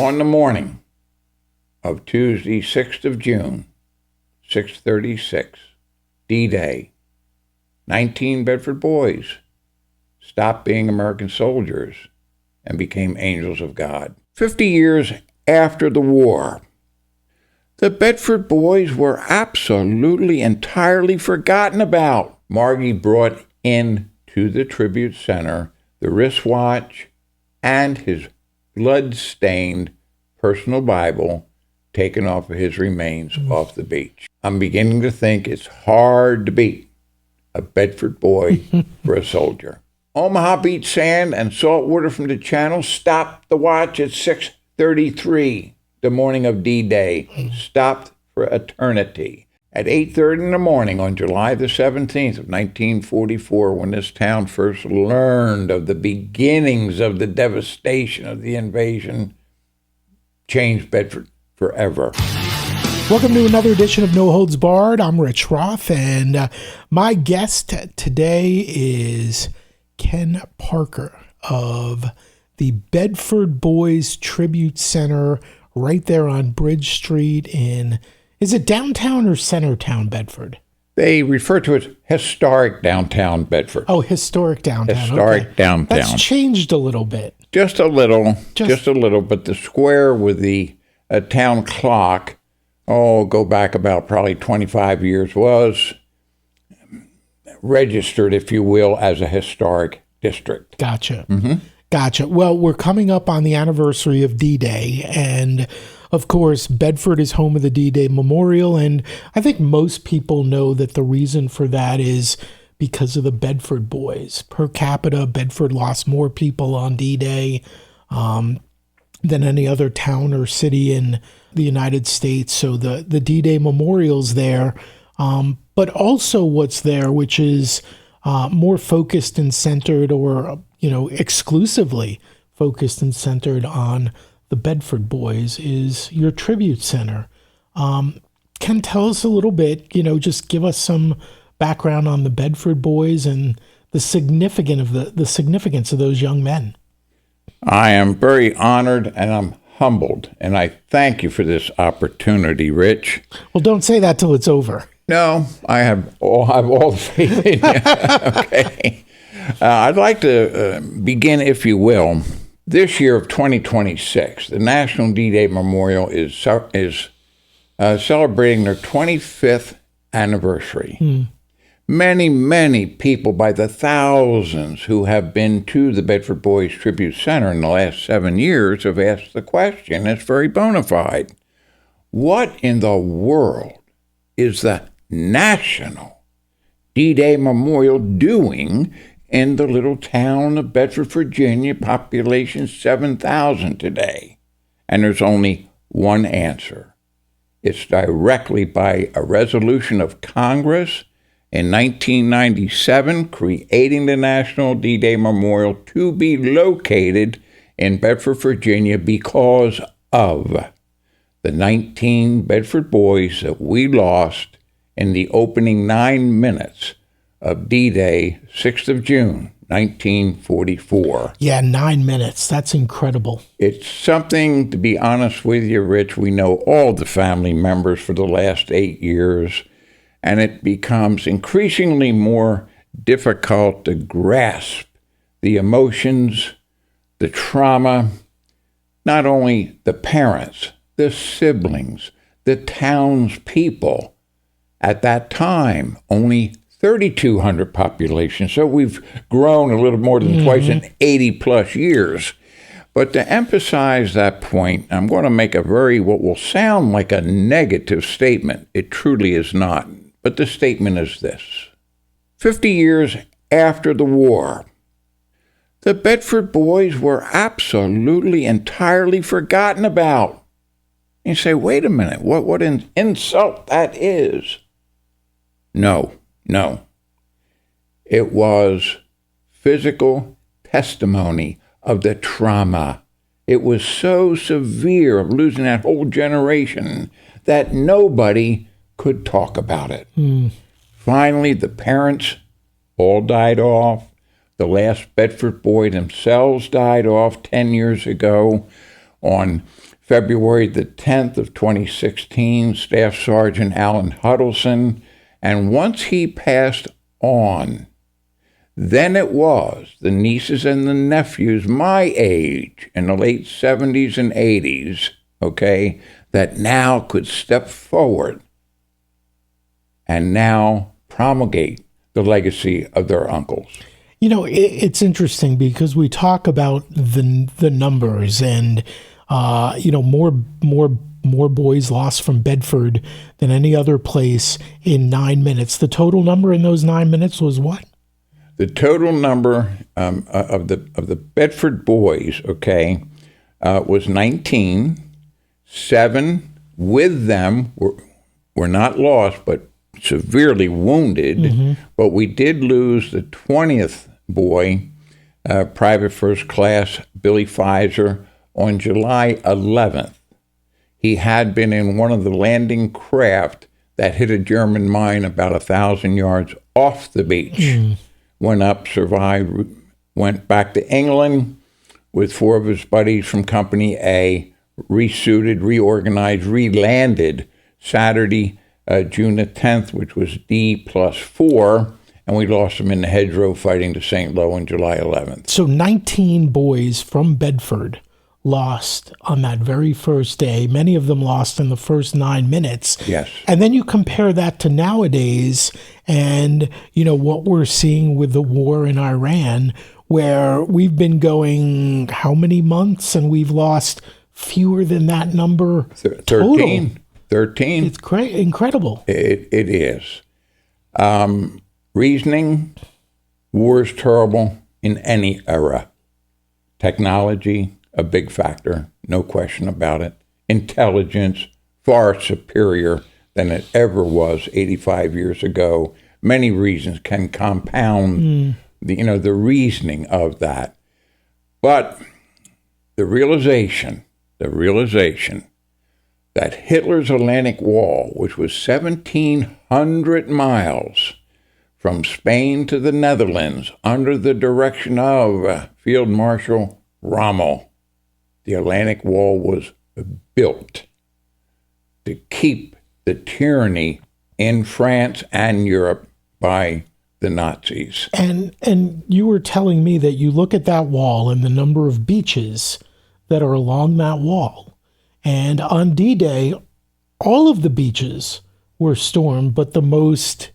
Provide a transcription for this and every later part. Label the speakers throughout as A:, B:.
A: On the morning of Tuesday, 6th of June, 6:36, D-Day, 19 Bedford boys stopped being American soldiers and became angels of God. 50 years after the war, the Bedford boys were absolutely entirely forgotten about. Margie brought in to the Tribute Center the wristwatch and his bloodstained personal Bible taken off of his remains off the beach. I'm beginning to think it's hard to beat a Bedford boy for a soldier. Omaha Beach sand and salt water from the channel stopped the watch at 6:33, the morning of D-Day. Stopped for eternity. At 8:30 in the morning on July the 17th of 1944, when this town first learned of the beginnings of the devastation of the invasion, changed Bedford forever.
B: Welcome to another edition of No Holds Barred. I'm Rich Roth, and my guest today is Ken Parker of the Bedford Boys Tribute Center right there on Bridge Street in, is it downtown or centertown Bedford?
A: They refer to it historic downtown Bedford.
B: Oh, historic downtown.
A: Historic downtown.
B: That's changed a little bit.
A: Just a little, but the square with the town clock, go back about probably 25 years, was registered, if you will, as a historic district.
B: Gotcha. Gotcha. Well, we're coming up on the anniversary of D-Day, and of course, Bedford is home of the D-Day Memorial, and I think most people know that the reason for that is because of the Bedford boys. Per capita, Bedford lost more people on D-Day than any other town or city in the United States. So the D-Day Memorial's there, but also what's there, which is more focused and centered, or exclusively focused and centered on the Bedford boys, is your tribute center. Can tell us a little bit, just give us some background on the Bedford boys and the significance of those young men.
A: I am very honored and I'm humbled, and I thank you for this opportunity, Rich.
B: Well, don't say that till it's over.
A: No, I have all the faith in you. Okay. I'd like to begin, if you will. This year of 2026, the National D-Day Memorial is celebrating their 25th anniversary. Many, many people, by the thousands who have been to the Bedford Boys Tribute Center in the last 7 years, have asked the question. It's very bona fide. What in the world is the National D-Day Memorial doing in the little town of Bedford, Virginia, population 7,000 today? And there's only one answer. It's directly by a resolution of Congress in 1997, creating the National D-Day Memorial to be located in Bedford, Virginia, because of the 19 Bedford boys that we lost in the opening 9 minutes of D-Day, 6th of June, 1944.
B: Yeah, 9 minutes. That's incredible.
A: It's something, to be honest with you, Rich. We know all the family members for the last 8 years, and it becomes increasingly more difficult to grasp the emotions, the trauma, not only the parents, the siblings, the townspeople. At that time, only 3,200 population, so we've grown a little more than twice in 80 plus years. But to emphasize that point, I'm going to make what will sound like a negative statement. It truly is not. But the statement is this: 50 years after the war, the Bedford boys were absolutely entirely forgotten about. And you say, wait a minute, what an insult that is. No. It was physical testimony of the trauma. It was so severe of losing that whole generation that nobody could talk about it. Finally, the parents all died off. The last Bedford boy themselves died off 10 years ago on February the 10th of 2016, Staff Sergeant Alan Huddleston. And once he passed on, then it was the nieces and the nephews, my age, in the late 70s and 80s, okay, that now could step forward and now promulgate the legacy of their uncles.
B: You know, it's interesting because we talk about the numbers and, more boys lost from Bedford than any other place in 9 minutes. The total number in those 9 minutes was what?
A: The total number of the Bedford boys, okay, was 19. 7 with them were not lost, but severely wounded. Mm-hmm. But we did lose the 20th boy, Private First Class Billy Pfizer, on July 11th. He had been in one of the landing craft that hit a German mine about 1,000 yards off the beach. Went up, survived, went back to England with 4 of his buddies from Company A, resuited, reorganized, re-landed Saturday, June the 10th, which was D+4, and we lost him in the hedgerow fighting to St. Lo on July 11th.
B: So 19 boys from Bedford lost on that very first day. Many of them lost in the first 9 minutes.
A: Yes.
B: And then you compare that to nowadays and, what we're seeing with the war in Iran, where we've been going how many months and we've lost fewer than that number
A: 13.
B: Total.
A: 13.
B: It's incredible.
A: It is. Reasoning, war is terrible in any era. Technology, a big factor, no question about it. Intelligence, far superior than it ever was 85 years ago. Many reasons can compound the reasoning of that. But the realization that Hitler's Atlantic Wall, which was 1,700 miles from Spain to the Netherlands under the direction of Field Marshal Rommel, the Atlantic Wall was built to keep the tyranny in France and Europe by the Nazis.
B: And you were telling me that you look at that wall and the number of beaches that are along that wall. And on D-Day, all of the beaches were stormed, but the most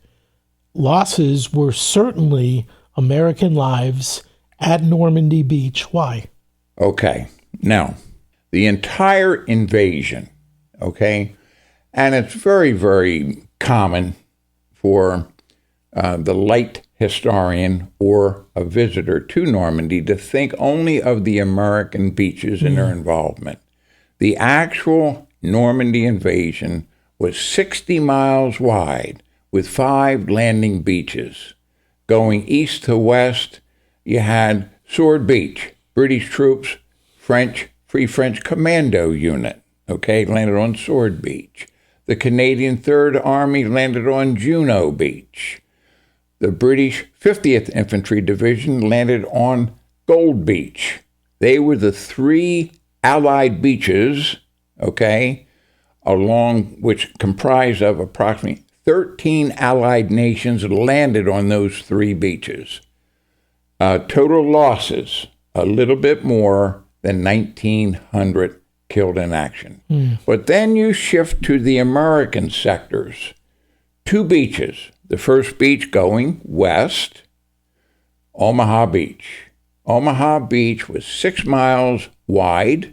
B: losses were certainly American lives at Normandy Beach. Why?
A: Okay. Now, the entire invasion, okay, and it's very, very common for the light historian or a visitor to Normandy to think only of the American beaches and their involvement. The actual Normandy invasion was 60 miles wide with 5 landing beaches. Going east to west, you had Sword Beach, British troops, Free French Commando Unit, okay, landed on Sword Beach. The Canadian Third Army landed on Juno Beach. The British 50th Infantry Division landed on Gold Beach. They were the 3 Allied beaches, okay, along which comprised of approximately 13 Allied nations landed on those 3 beaches. Total losses, a little bit more than 1,900 killed in action. But then you shift to the American sectors. 2 beaches. The first beach going west, Omaha Beach. Omaha Beach was 6 miles wide.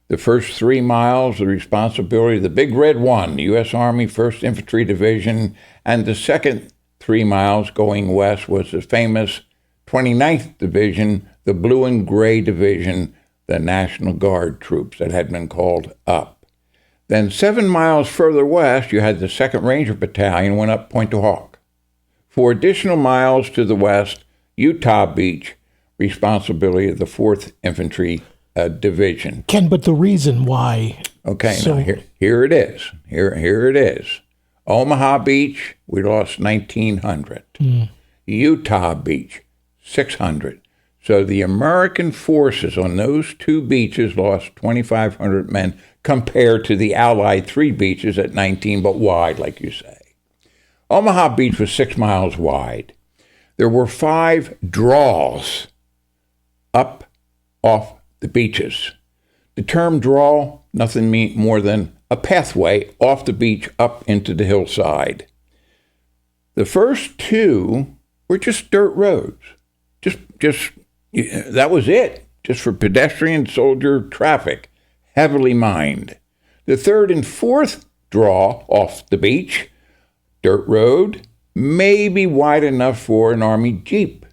A: The first 3 miles, the responsibility of the Big Red One, the U.S. Army 1st Infantry Division, and the second 3 miles going west was the famous 29th Division, the Blue and Gray Division, the National Guard troops that had been called up. Then 7 miles further west, you had the 2nd Ranger Battalion went up Point to Hawk. 4 additional miles to the west, Utah Beach, responsibility of the 4th Infantry Division.
B: Ken, but the reason why...
A: Okay, now here it is. Here it is. Omaha Beach, we lost 1,900. Utah Beach, 600. So the American forces on those two beaches lost 2,500 men compared to the Allied 3 beaches at 19 but wide, like you say. Omaha Beach was 6 miles wide. There were 5 draws up off the beaches. The term draw, nothing more than a pathway off the beach up into the hillside. The first 2 were just dirt roads. That was it, just for pedestrian soldier traffic, heavily mined. The 3rd and 4th draw off the beach, dirt road, maybe wide enough for an Army Jeep,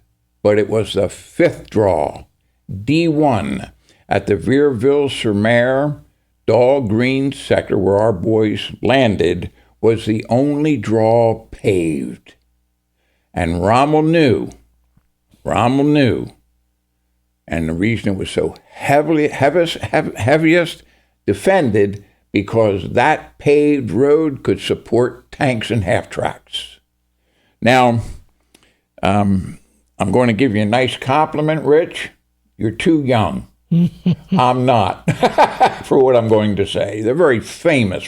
A: but it was the 5th draw, D1, at the Vierville-sur-Mer, Dahl Green sector where our boys landed, was the only draw paved. And Rommel knew, and the reason it was so heaviest defended because that paved road could support tanks and half-tracks. Now, I'm going to give you a nice compliment, Rich. You're too young. I'm not, for what I'm going to say. The very famous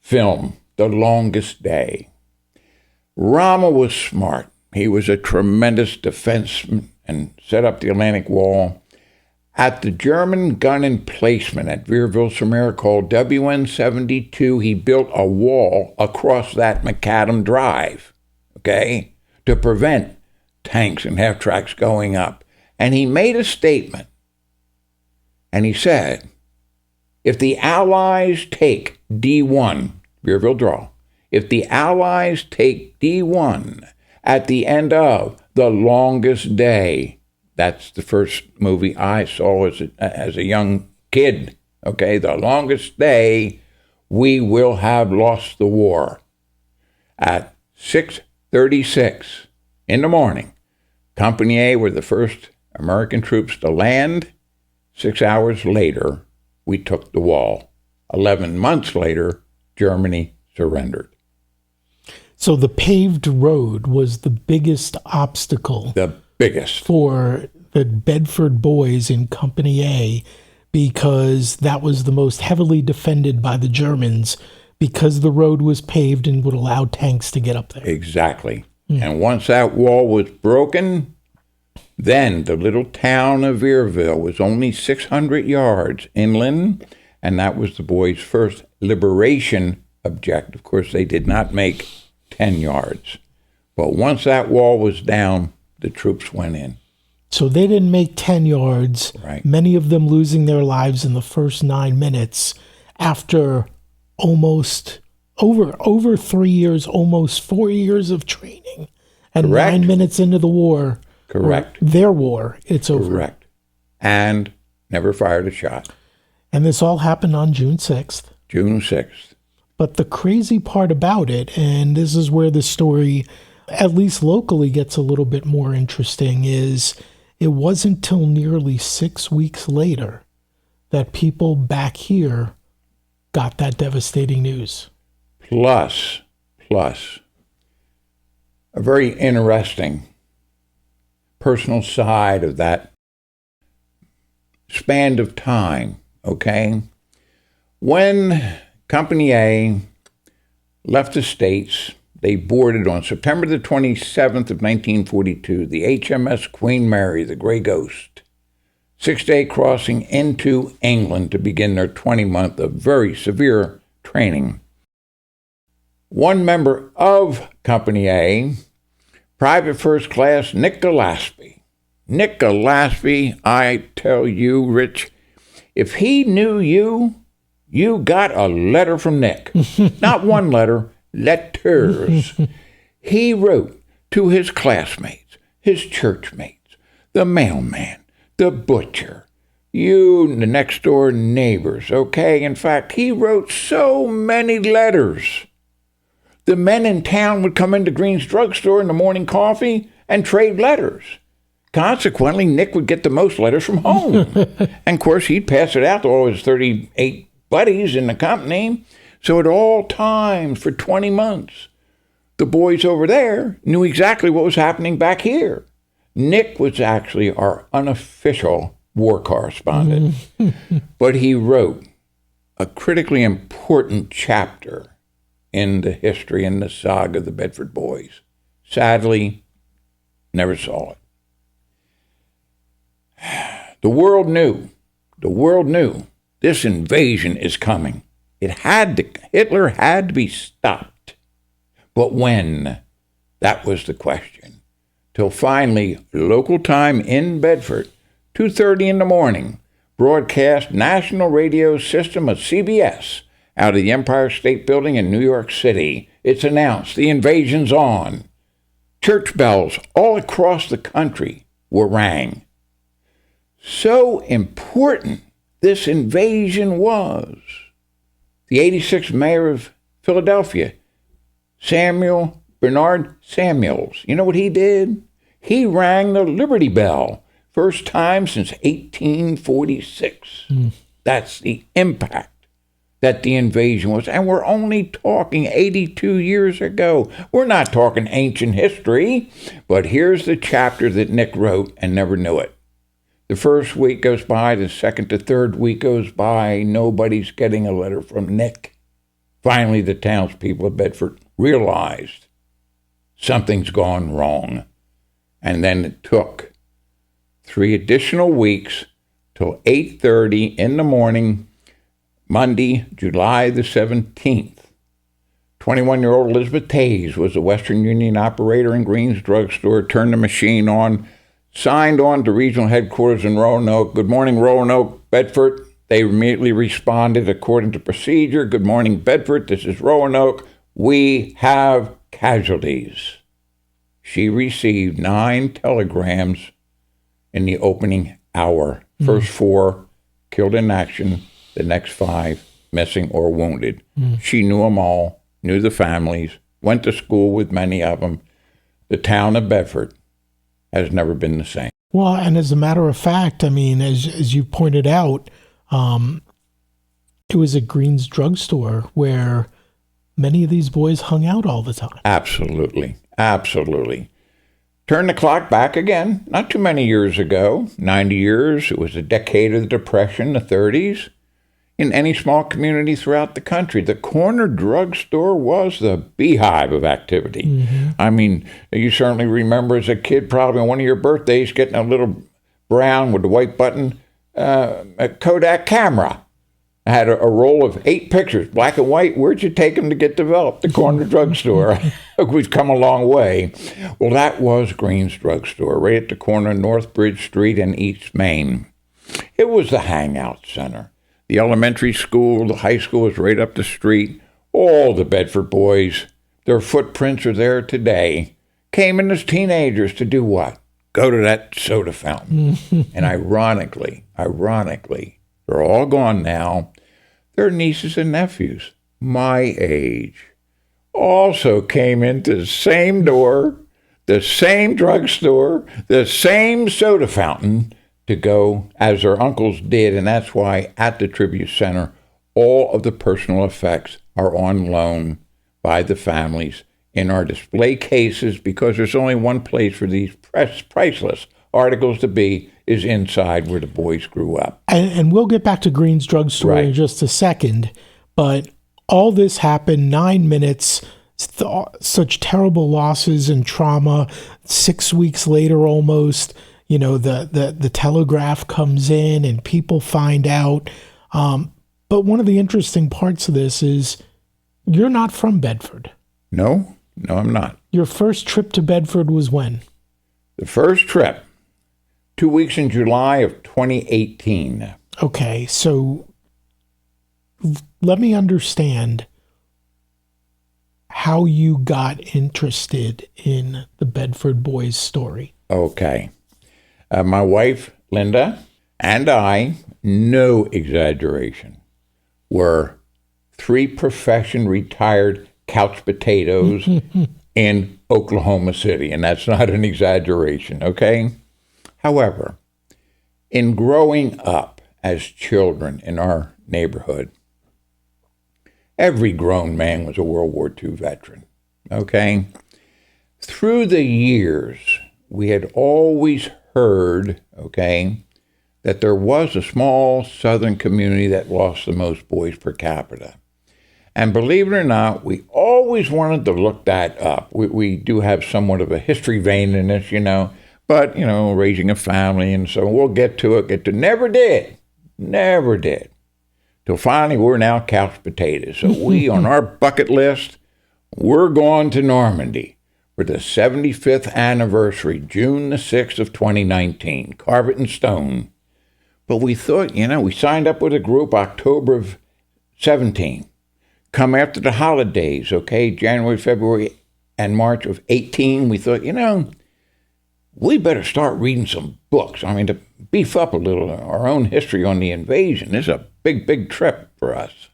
A: film, The Longest Day. Rommel was smart. He was a tremendous defenseman and set up the Atlantic Wall. At the German gun emplacement at Vierville-sur-Mer called WN-72, he built a wall across that macadam drive, okay, to prevent tanks and half-tracks going up. And he made a statement, and he said, if the Allies take D1, Vierville draw, if the Allies take D1 at the end of The Longest Day, that's the first movie I saw as a young kid, okay, The Longest Day, we will have lost the war. At 6:36 in the morning, Company A were the first American troops to land. 6 hours later, we took the wall. 11 months later, Germany surrendered.
B: So the paved road was the biggest obstacle.
A: The biggest.
B: For the Bedford Boys in Company A, because that was the most heavily defended by the Germans because the road was paved and would allow tanks to get up there.
A: Exactly. And once that wall was broken, then the little town of Vierville was only 600 yards inland, and that was the boys' first liberation objective. Of course, they did not make 10 yards. But once that wall was down, the troops went in.
B: So they didn't make 10 yards,
A: right.
B: Many of them losing their lives in the first 9 minutes after almost over 3 years, almost 4 years of training. And
A: Correct.
B: 9 minutes into the war,
A: Correct.
B: Their war, it's over.
A: Correct. And never fired a shot.
B: And this all happened on June 6th.
A: June 6th.
B: But the crazy part about it, and this is where the story, at least locally, gets a little bit more interesting, is it wasn't till nearly 6 weeks later that people back here got that devastating news.
A: Plus, a very interesting personal side of that span of time, okay? When Company A left the States, they boarded on September the 27th of 1942, the HMS Queen Mary, the Grey Ghost, 6-day crossing into England to begin their 20-month of very severe training. One member of Company A, Private First Class Nick Gillespie. Nick Gillespie, I tell you, Rich, if he knew you, you got a letter from Nick. Not one letter, letters. He wrote to his classmates, his church mates, the mailman, the butcher, you, the next door neighbors, okay? In fact, he wrote so many letters. The men in town would come into Green's drugstore in the morning coffee and trade letters. Consequently, Nick would get the most letters from home. And, of course, he'd pass it out to all his 38 buddies in the company. So at all times, for 20 months, the boys over there knew exactly what was happening back here. Nick was actually our unofficial war correspondent, but he wrote a critically important chapter in the history and the saga of the Bedford Boys. Sadly, never saw it. The world knew this invasion is coming. Hitler had to be stopped. But when? That was the question. Till finally, local time in Bedford, 2:30 in the morning, broadcast national radio system of CBS out of the Empire State Building in New York City. It's announced the invasion's on. Church bells all across the country were rang. So important this invasion was. The 86th mayor of Philadelphia, Samuel Bernard Samuels, you know what he did? He rang the Liberty Bell, first time since 1846. That's the impact that the invasion was. And we're only talking 82 years ago. We're not talking ancient history. But here's the chapter that Nick wrote and never knew it. The first week goes by, the second to third week goes by, nobody's getting a letter from Nick. Finally, the townspeople of Bedford realized something's gone wrong. And then it took 3 additional weeks till 8:30 in the morning, Monday, July the 17th. 21-year-old Elizabeth Tays was a Western Union operator in Green's drugstore, turned the machine on, signed on to regional headquarters in Roanoke. Good morning, Roanoke, Bedford. They immediately responded according to procedure. Good morning, Bedford. This is Roanoke. We have casualties. She received 9 telegrams in the opening hour. First 4 killed in action, the next 5 missing or wounded. She knew them all, knew the families, went to school with many of them. The town of Bedford has never been the same.
B: Well, and as a matter of fact, I mean, as you pointed out, it was at Green's drugstore where many of these boys hung out all the time.
A: Absolutely. Turn the clock back again, not too many years ago, 90 years. It was a decade of the Depression, the 30s. In any small community throughout the country, the corner drugstore was the beehive of activity. I mean, you certainly remember as a kid, probably on one of your birthdays, getting a little brown with the white button a Kodak camera. I had a roll of 8 pictures, black and white. Where'd you take them to get developed? The corner drugstore. We've come a long way. Well, that was Green's drugstore, right at the corner of North Bridge Street and East Main. It was the hangout center. The elementary school, the high school was right up the street. All the Bedford boys, their footprints are there today, came in as teenagers to do what? Go to that soda fountain. And ironically, they're all gone now. Their nieces and nephews, my age, also came into the same door, the same drugstore, the same soda fountain to go as their uncles did. And that's why at the Tribute Center, all of the personal effects are on loan by the families in our display cases, because there's only one place for these priceless articles to be, is inside where the boys grew up.
B: And we'll get back to Green's drugstore in just a second, but all this happened 9 minutes, such terrible losses and trauma. 6 weeks later almost, you know, the telegraph comes in and people find out. But one of the interesting parts of this is you're not from Bedford.
A: No, I'm not.
B: Your first trip to Bedford was when?
A: The first trip, 2 weeks in July of 2018.
B: Okay, so let me understand how you got interested in the Bedford Boys story.
A: Okay. My wife, Linda, and I, no exaggeration, were 3 profession retired couch potatoes in Oklahoma City, and that's not an exaggeration, okay? However, in growing up as children in our neighborhood, every grown man was a World War II veteran, okay? Through the years, we had always heard, okay, that there was a small southern community that lost the most boys per capita. And believe it or not, we always wanted to look that up. We do have somewhat of a history vein in this, but, raising a family and so we'll get to it. Never did. Till finally we're now couch potatoes. So we, on our bucket list, we're going to Normandy for the 75th anniversary, June the 6th of 2019. Carve it in stone. But we thought, we signed up with a group October of 17. Come after the holidays, okay? January, February, and March of 18. We thought, we better start reading some books. To beef up a little our own history on the invasion. This is a big, big trip for us.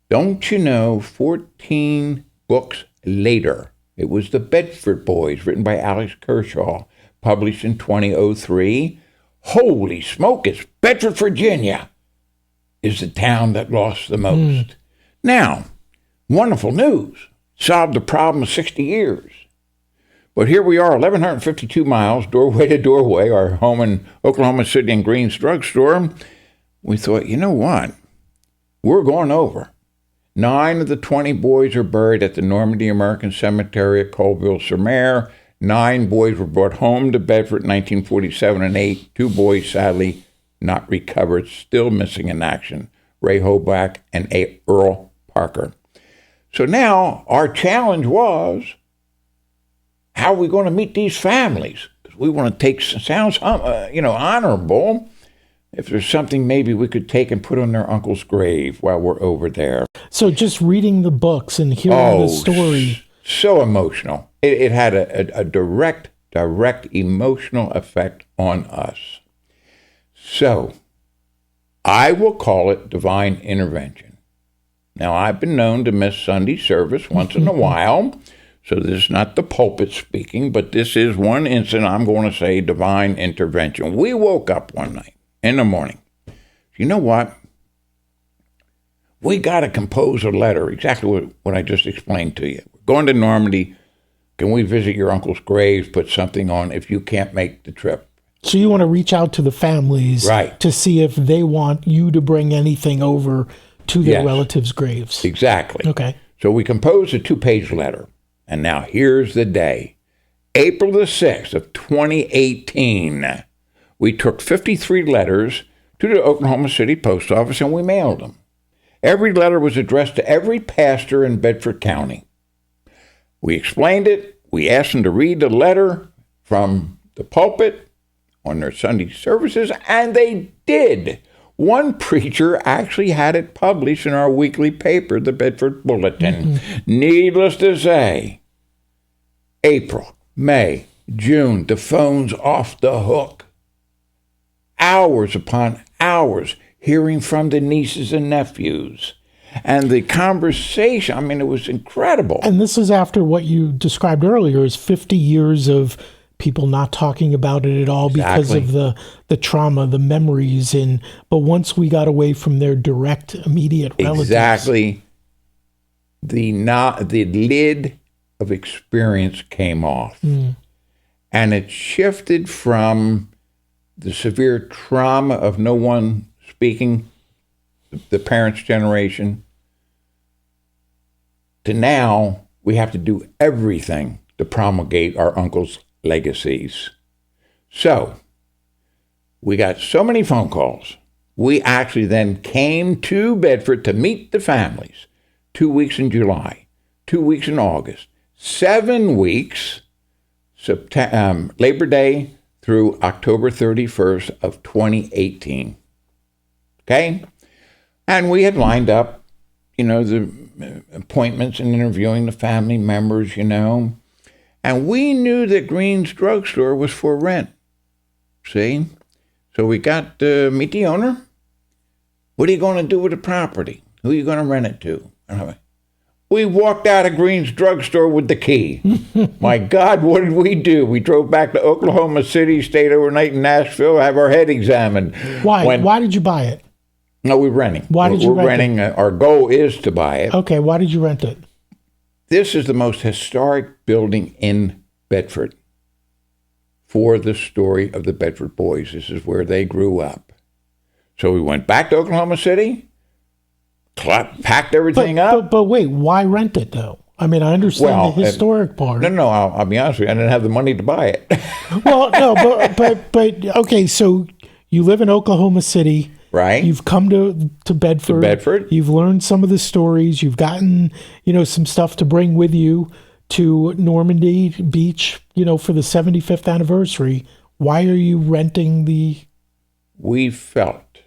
A: Don't you know, 14 books later, it was The Bedford Boys, written by Alex Kershaw, published in 2003. Holy smoke, it's Bedford, Virginia, is the town that lost the most. Now, wonderful news. Solved the problem of 60 years. But here we are, 1,152 miles, doorway to doorway, our home in Oklahoma City and Green's drugstore. We thought, you know what? We're going over. 9 of the 20 boys are buried at the Normandy American Cemetery at Colville-sur-Mer. 9 boys were brought home to Bedford in 1947 and 8. 2 boys, sadly, not recovered, still missing in action. Ray Hoback and Earl Parker. So now our challenge was, how are we going to meet these families? Because we want to take, sounds honorable. If there's something maybe we could take and put on their uncle's grave while we're over there.
B: So just reading the books and hearing the story.
A: So emotional. It had a direct emotional effect on us. So I will call it divine intervention. Now, I've been known to miss Sunday service once in a while, so this is not the pulpit speaking, but this is one incident I'm going to say divine intervention. We woke up one night in the morning. You know what? We got to compose a letter, exactly what I just explained to you. We're going to Normandy. Can we visit your uncle's grave, put something on if you can't make the trip?
B: So you want to reach out to the families,
A: right,
B: to see if they want you to bring anything over to their relatives' graves.
A: Exactly.
B: Okay.
A: So we composed a 2-page letter. And now here's the day. April the 6th of 2018. We took 53 letters to the Oklahoma City post office and we mailed them. Every letter was addressed to every pastor in Bedford County. We explained it. We asked them to read the letter from the pulpit on their Sunday services, and they did. One preacher actually had it published in our weekly paper, the Bedford Bulletin. Needless to say, April, May, June, the phone's off the hook. Hours upon hours hearing from the nieces and nephews. And the conversation, it was incredible.
B: And this is after what you described earlier is 50 years of people not talking about it at all because of the trauma, the memories. But once we got away from their direct, immediate relatives.
A: Exactly. The lid of experience came off. And it shifted from the severe trauma of no one speaking, the parents' generation, to now we have to do everything to promulgate our uncle's legacies. So we got so many phone calls. We actually then came to Bedford to meet the families. 2 weeks in July, 2 weeks in August, 7 weeks, Labor Day through October 31st of 2018. Okay? And we had lined up, the appointments and interviewing the family members, And we knew that Green's drugstore was for rent. See? So we got to meet the owner. What are you going to do with the property? Who are you going to rent it to? We walked out of Green's drugstore with the key. My God, what did we do? We drove back to Oklahoma City, stayed overnight in Nashville, have our head examined.
B: Why? Why did you buy it?
A: No, we're renting.
B: Why did you rent
A: renting
B: it?
A: Our goal is to buy it.
B: Okay, why did you rent it?
A: This is the most historic building in Bedford. for the story of the Bedford Boys. This is where they grew up. So we went back to Oklahoma City, packed everything up.
B: But wait, why rent it though? I mean, I understand the historic part.
A: No, I'll be honest with you. I didn't have the money to buy it.
B: Well, no, but okay, so you live in Oklahoma City.
A: Right.
B: You've come to Bedford. You've learned some of the stories. You've gotten, some stuff to bring with you to Normandy Beach, for the 75th anniversary. Why are you renting the...
A: We felt,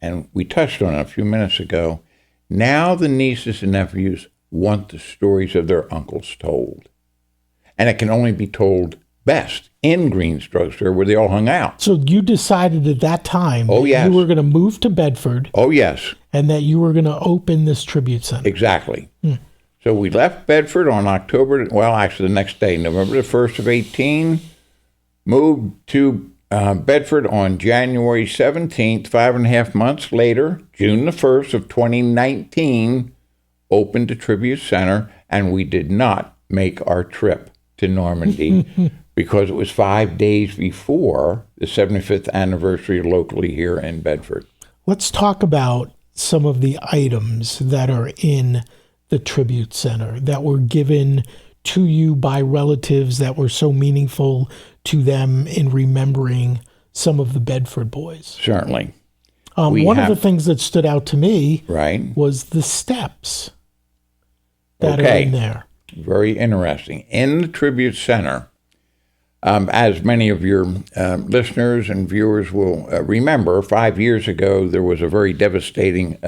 A: and we touched on it a few minutes ago, now the nieces and nephews want the stories of their uncles told. And it can only be told best in Green's Drugstore, where they all hung out.
B: So you decided at that time
A: yes.
B: you were going to move to Bedford.
A: Oh, yes.
B: And that you were going to open this tribute center.
A: Exactly. So we left Bedford on the next day, November the 1st of 18, moved to Bedford on January 17th, 5.5 months later, June the 1st of 2019, opened the Tribute Center, and we did not make our trip to Normandy because it was 5 days before the 75th anniversary locally here in Bedford.
B: Let's talk about some of the items that are in the Tribute Center that were given to you by relatives that were so meaningful to them in remembering some of the Bedford boys.
A: Certainly.
B: One of the things that stood out to me
A: was
B: the steps that are in there.
A: Very interesting. In the Tribute Center, as many of your listeners and viewers will remember, 5 years ago, there was a very devastating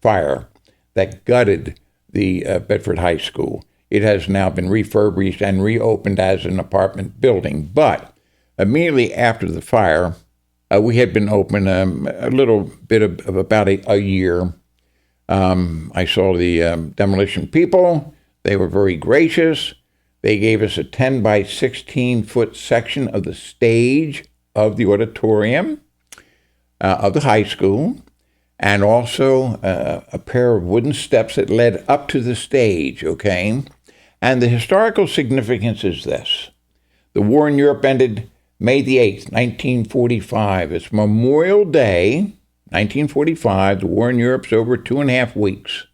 A: fire that gutted the Bedford High School. It has now been refurbished and reopened as an apartment building. But immediately after the fire, we had been open a little bit of about a year. I saw the demolition people. They were very gracious. They gave us a 10 by 16 foot section of the stage of the auditorium of the high school, and also a pair of wooden steps that led up to the stage, okay? And the historical significance is this. The war in Europe ended May the 8th, 1945. It's Memorial Day, 1945. The war in Europe's over 2.5 weeks.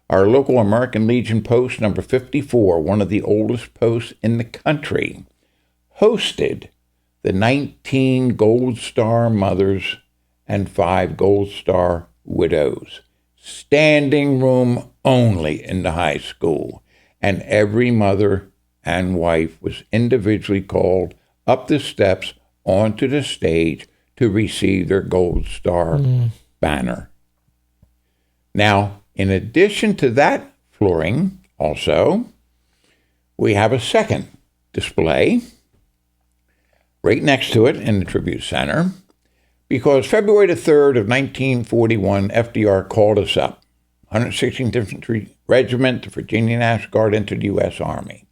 A: Our local American Legion post, number 54, one of the oldest posts in the country, hosted the 19 Gold Star mothers and 5 Gold Star widows. Standing room only in the high school. And every mother and wife was individually called up the steps onto the stage to receive their Gold Star banner. Now, in addition to that flooring, also, we have a second display right next to it in the Tribute Center, because February the 3rd of 1941, FDR called us up, 116th Infantry Regiment, the Virginia National Guard, into the U.S. Army.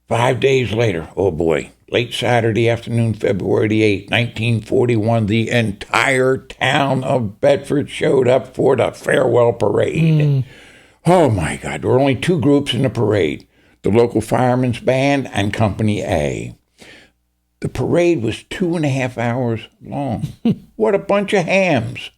A: 5 days later, oh boy, late Saturday afternoon, February the 8th, 1941, the entire town of Bedford showed up for the farewell parade. Oh my God, there were only 2 groups in the parade, the local firemen's band and Company A. The parade was 2.5 hours long. What a bunch of hams.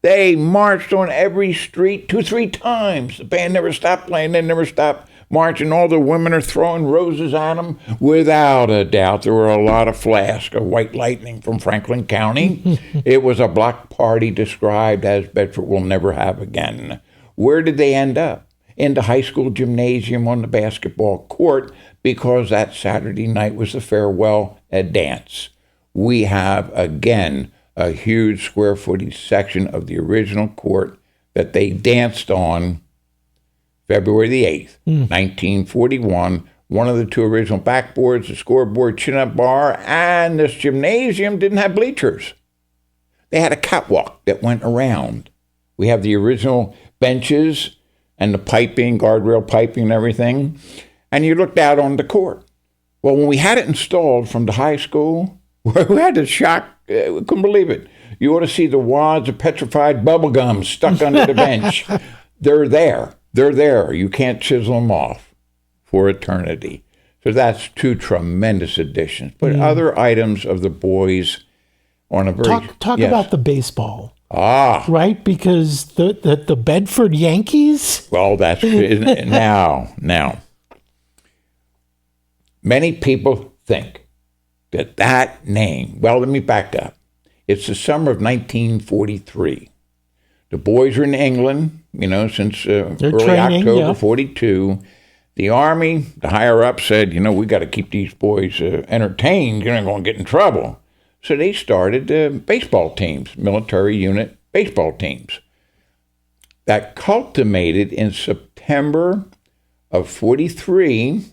A: They marched on every street 2-3 times. The band never stopped playing, they never stopped marching. All the women are throwing roses at them. Without a doubt, there were a lot of flasks of white lightning from Franklin County. It was a block party described as Bedford will never have again. Where did they end up? In the high school gymnasium on the basketball court, because that Saturday night was the farewell dance. We have, again, a huge square footage section of the original court that they danced on February the 8th, 1941. One of the 2 original backboards, the scoreboard, chin-up bar, and this gymnasium didn't have bleachers. They had a catwalk that went around. We have the original benches and the piping, guardrail piping and everything, and you looked out on the court. Well, when we had it installed from the high school, we had to shock. We couldn't believe it. You ought to see the wads of petrified bubble gum stuck under the bench. They're there. They're there. You can't chisel them off for eternity. So that's two tremendous additions. But other items of the boys on a very...
B: Talk
A: yes.
B: about the baseball.
A: Ah.
B: Right? Because the Bedford Yankees?
A: Well, that's... Now, many people think that name... Well, let me back up. It's the summer of 1943. The boys are in England, since early
B: training,
A: October 42. The Army, the higher-up said, we got to keep these boys entertained. You're not going to get in trouble. So they started baseball teams, military unit baseball teams. That culminated in September of 43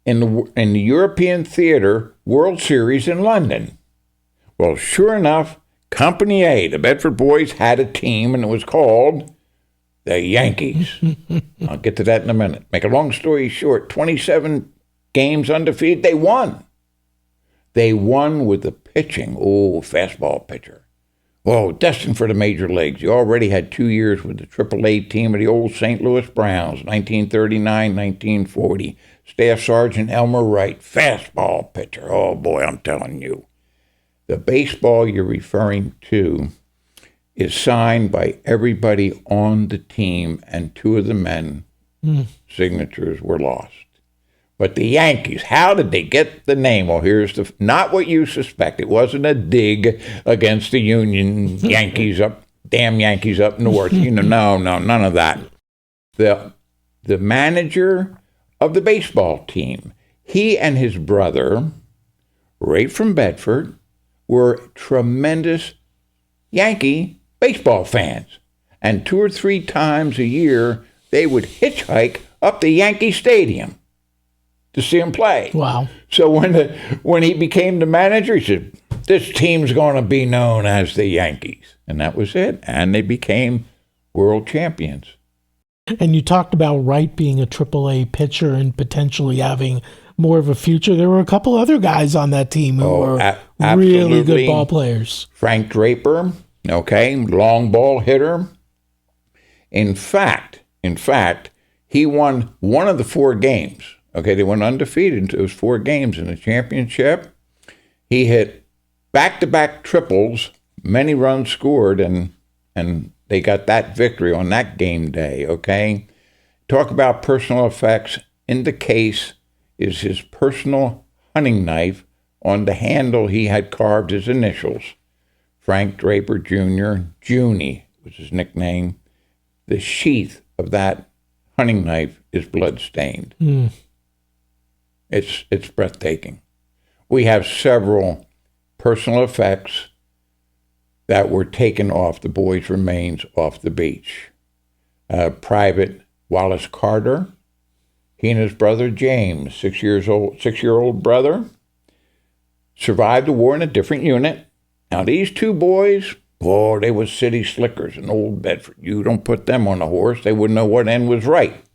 A: in the European Theater World Series in London. Well, sure enough, Company A, the Bedford Boys, had a team, and it was called the Yankees. I'll get to that in a minute. Make a long story short, 27 games undefeated, they won. They won with the pitching. Oh, fastball pitcher. Whoa, destined for the major leagues. You already had 2 years with the AAA team of the old St. Louis Browns, 1939, 1940. Staff Sergeant Elmer Wright, fastball pitcher. Oh, boy, I'm telling you. The baseball you're referring to is signed by everybody on the team, and two of the men signatures were lost. But the Yankees, how did they get the name? Well, here's not what you suspect. It wasn't a dig against the Union Yankees damn Yankees up north. No, none of that. The manager of the baseball team, he and his brother, right from Bedford, were tremendous Yankee baseball fans. And 2 or 3 times a year, they would hitchhike up to Yankee Stadium to see him play.
B: Wow.
A: So when he became the manager, he said, this team's going to be known as the Yankees. And that was it. And they became world champions.
B: And you talked about Wright being a AAA pitcher and potentially having more of a future. There were a couple other guys on that team who were really good ball players.
A: Frank Draper, long ball hitter. In fact, he won one of the 4 games. They went undefeated. It was 4 games in the championship. He hit back-to-back triples, many runs scored, and they got that victory on that game day, Talk about personal effects. In the case is his personal hunting knife. On the handle, he had carved his initials. Frank Draper Jr., Junie was his nickname. The sheath of that hunting knife is bloodstained. It's breathtaking. We have several personal effects that were taken off the boys' remains off the beach. Private Wallace Carter, he and his brother James, 6-year-old brother, survived the war in a different unit. Now these 2 boys, they were city slickers in Old Bedford. You don't put them on a horse, they wouldn't know what end was right.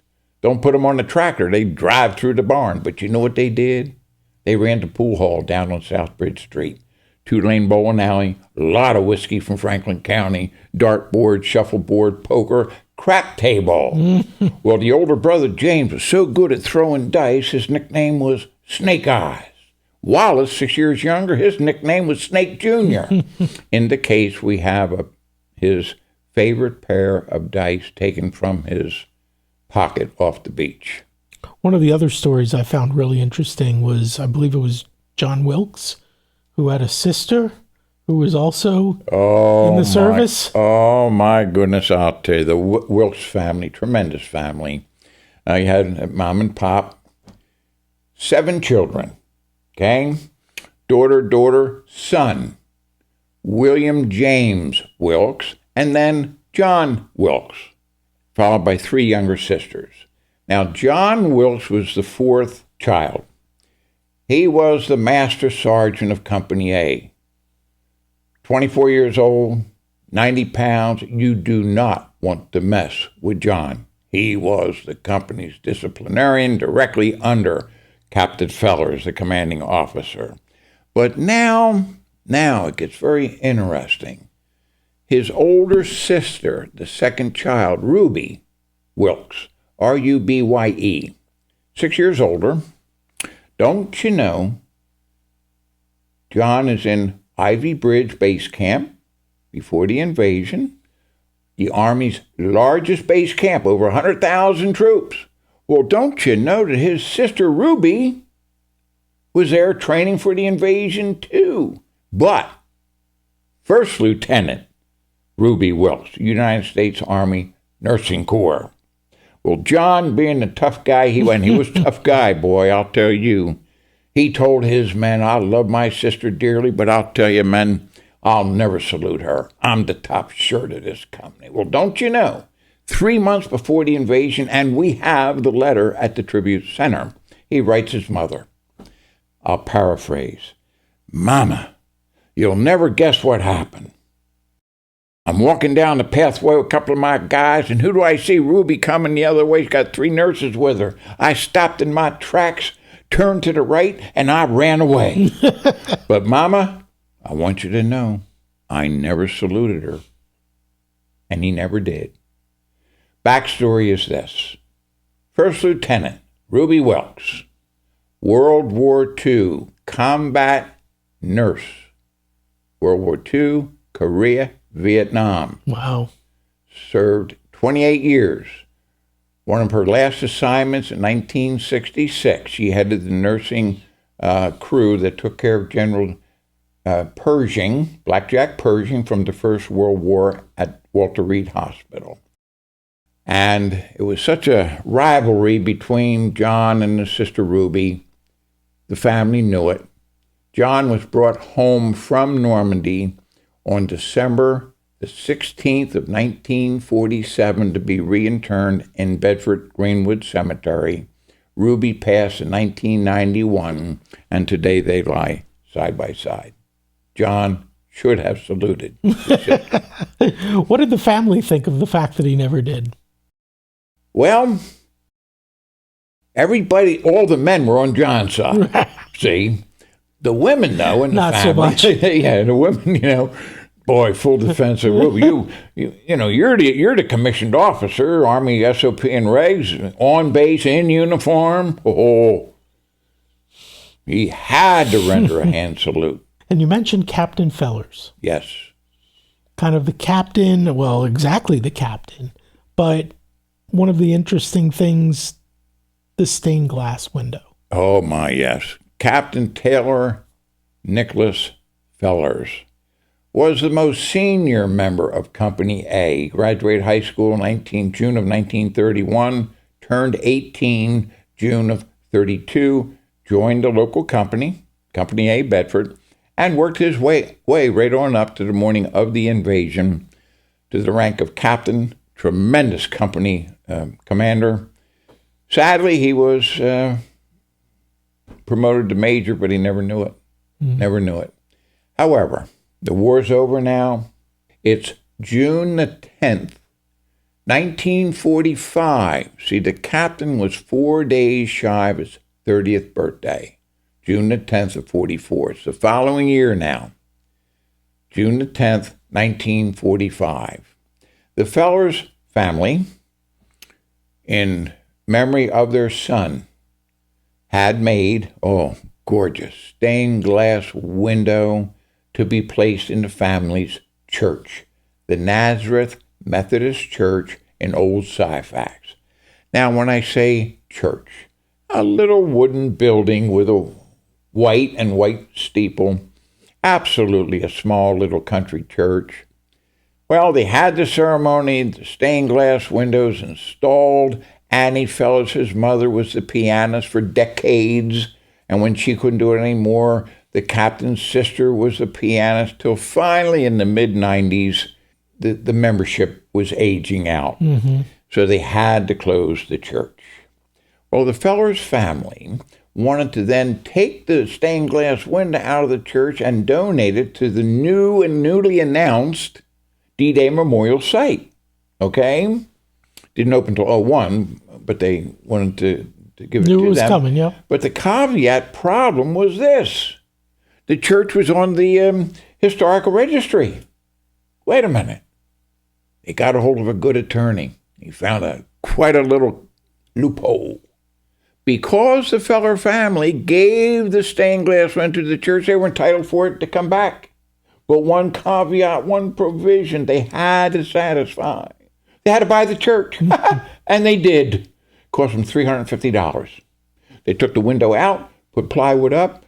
A: Don't put them on the tractor, they'd drive through the barn. But you know what they did? They ran to pool hall down on Southbridge Street. 2-lane bowling alley, a lot of whiskey from Franklin County, dartboard, shuffleboard, poker, crap table. Well, the older brother, James, was so good at throwing dice, his nickname was Snake Eyes. Wallace, 6 years younger, his nickname was Snake Jr. In the case, we have his favorite pair of dice taken from his pocket off the beach.
B: One of the other stories I found really interesting was, I believe it was John Wilkes, who had a sister who was also in the service.
A: Oh, my goodness, I'll tell you. The Wilkes family, tremendous family. You had mom and pop, 7 children, Daughter, son, William James Wilkes, and then John Wilkes, followed by 3 younger sisters. Now, John Wilkes was the 4th child. He was the master sergeant of Company A. 24 years old, 90 pounds. You do not want to mess with John. He was the company's disciplinarian directly under Captain Fellers, the commanding officer. But now it gets very interesting. His older sister, the 2nd child, Ruby Wilkes, Rubye, 6 years older, Don't you know John is in Ivy Bridge Base Camp before the invasion, the Army's largest base camp, over 100,000 troops. Well, don't you know that his sister Ruby was there training for the invasion too? But First Lieutenant Ruby Wilkes, United States Army Nursing Corps. Well, John, being the tough guy he was a tough guy, boy, I'll tell you. He told his men, I love my sister dearly, but I'll tell you, men, I'll never salute her. I'm the top shirt of this company. Well, don't you know, 3 months before the invasion, and we have the letter at the Tribute Center, he writes his mother. I'll paraphrase. Mama, you'll never guess what happened. I'm walking down the pathway with a couple of my guys, and who do I see? Ruby coming the other way. She's got 3 nurses with her. I stopped in my tracks, turned to the right, and I ran away. But, Mama, I want you to know, I never saluted her. And he never did. Backstory is this. First Lieutenant Ruby Wilkes, World War II combat nurse. World War II, Korea, Vietnam.
B: Wow.
A: Served 28 years. One of her last assignments in 1966, she headed the nursing crew that took care of General Pershing, Blackjack Pershing, from the First World War at Walter Reed Hospital. And it was such a rivalry between John and his sister Ruby. The family knew it. John was brought home from Normandy on December the 16th of 1947 to be reinterred in Bedford Greenwood Cemetery. Ruby passed in 1991, and today they lie side by side. John should have saluted.
B: What did the family think of the fact that he never did?
A: Well, everybody, all the men were on John's side. See? The women, though, in the
B: Not
A: family.
B: so much.
A: Yeah, the women, boy, full defense of Ruby. You're the commissioned officer, Army SOP and regs, on base, in uniform. Oh, he had to render a hand salute.
B: And you mentioned Captain Fellers.
A: Yes.
B: Kind of the captain, well, exactly the captain. But one of the interesting things, the stained glass window.
A: Oh, my, yes. Captain Taylor Nicholas Fellers was the most senior member of Company A. Graduated high school in June of 1931, turned 18 June of 32, joined the local company, Company A, Bedford, and worked his way right on up to the morning of the invasion to the rank of captain, tremendous company commander. Sadly, he was promoted to major, but he never knew it. Never knew it. However, the war's over now. It's June the 10th, 1945. See, the captain was 4 days shy of his 30th birthday. June the 10th of 44. It's the following year now. June the 10th, 1945. The Fellers family, in memory of their son, had made, gorgeous, stained glass window to be placed in the family's church, the Nazareth Methodist Church in Old Syfax. Now, when I say church, a little wooden building with a white steeple, absolutely a small little country church. Well, they had the ceremony, the stained glass windows installed. Annie Fellers, his mother, was the pianist for decades, and when she couldn't do it anymore, the captain's sister was the pianist, till finally in the mid-90s, the membership was aging out. Mm-hmm. So they had to close the church. Well, the Fellers family wanted to then take the stained glass window out of the church and donate it to the newly announced D-Day Memorial Site. Okay? Didn't open until 2001, but they wanted to give it to them.
B: Knew it was coming, yeah.
A: But the caveat problem was this. The church was on the historical registry. Wait a minute. They got a hold of a good attorney. He found quite a little loophole. because the Feller family gave the stained glass window to the church, they were entitled for it to come back. But one caveat, one provision they had to satisfy. They had to buy the church. And they did. Cost them $350. They took the window out, put plywood up,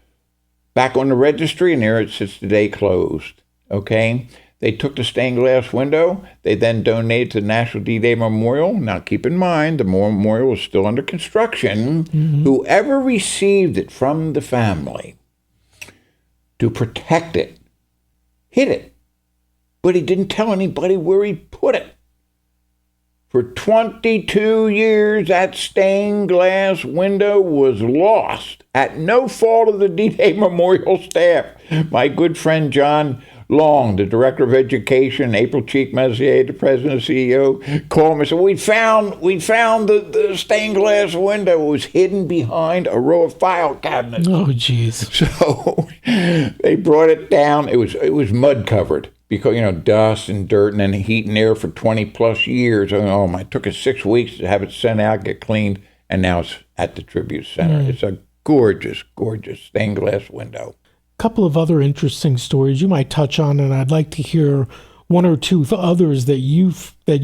A: back on the registry, and there it sits today closed. Okay? They took the stained glass window. They then donated to the National D-Day Memorial. Now, keep in mind, the memorial is still under construction. Mm-hmm. Whoever received it from the family to protect it, hid it. But he didn't tell anybody where he put it. For 22 years, that stained glass window was lost at no fault of the D-Day Memorial staff. My good friend John Long, the Director of Education, April Cheek Messier, the President and CEO, called me and said, we found the stained glass window. It was hidden behind a row of file cabinets.
B: Oh, jeez.
A: So they brought it down. It was mud covered because, dust and dirt and then heat and air for 20 plus years. It took us 6 weeks to have it sent out, get cleaned, and now it's at the Tribute Center. It's a gorgeous, gorgeous stained glass window.
B: Couple of other interesting stories you might touch on, and I'd like to hear one or two others that you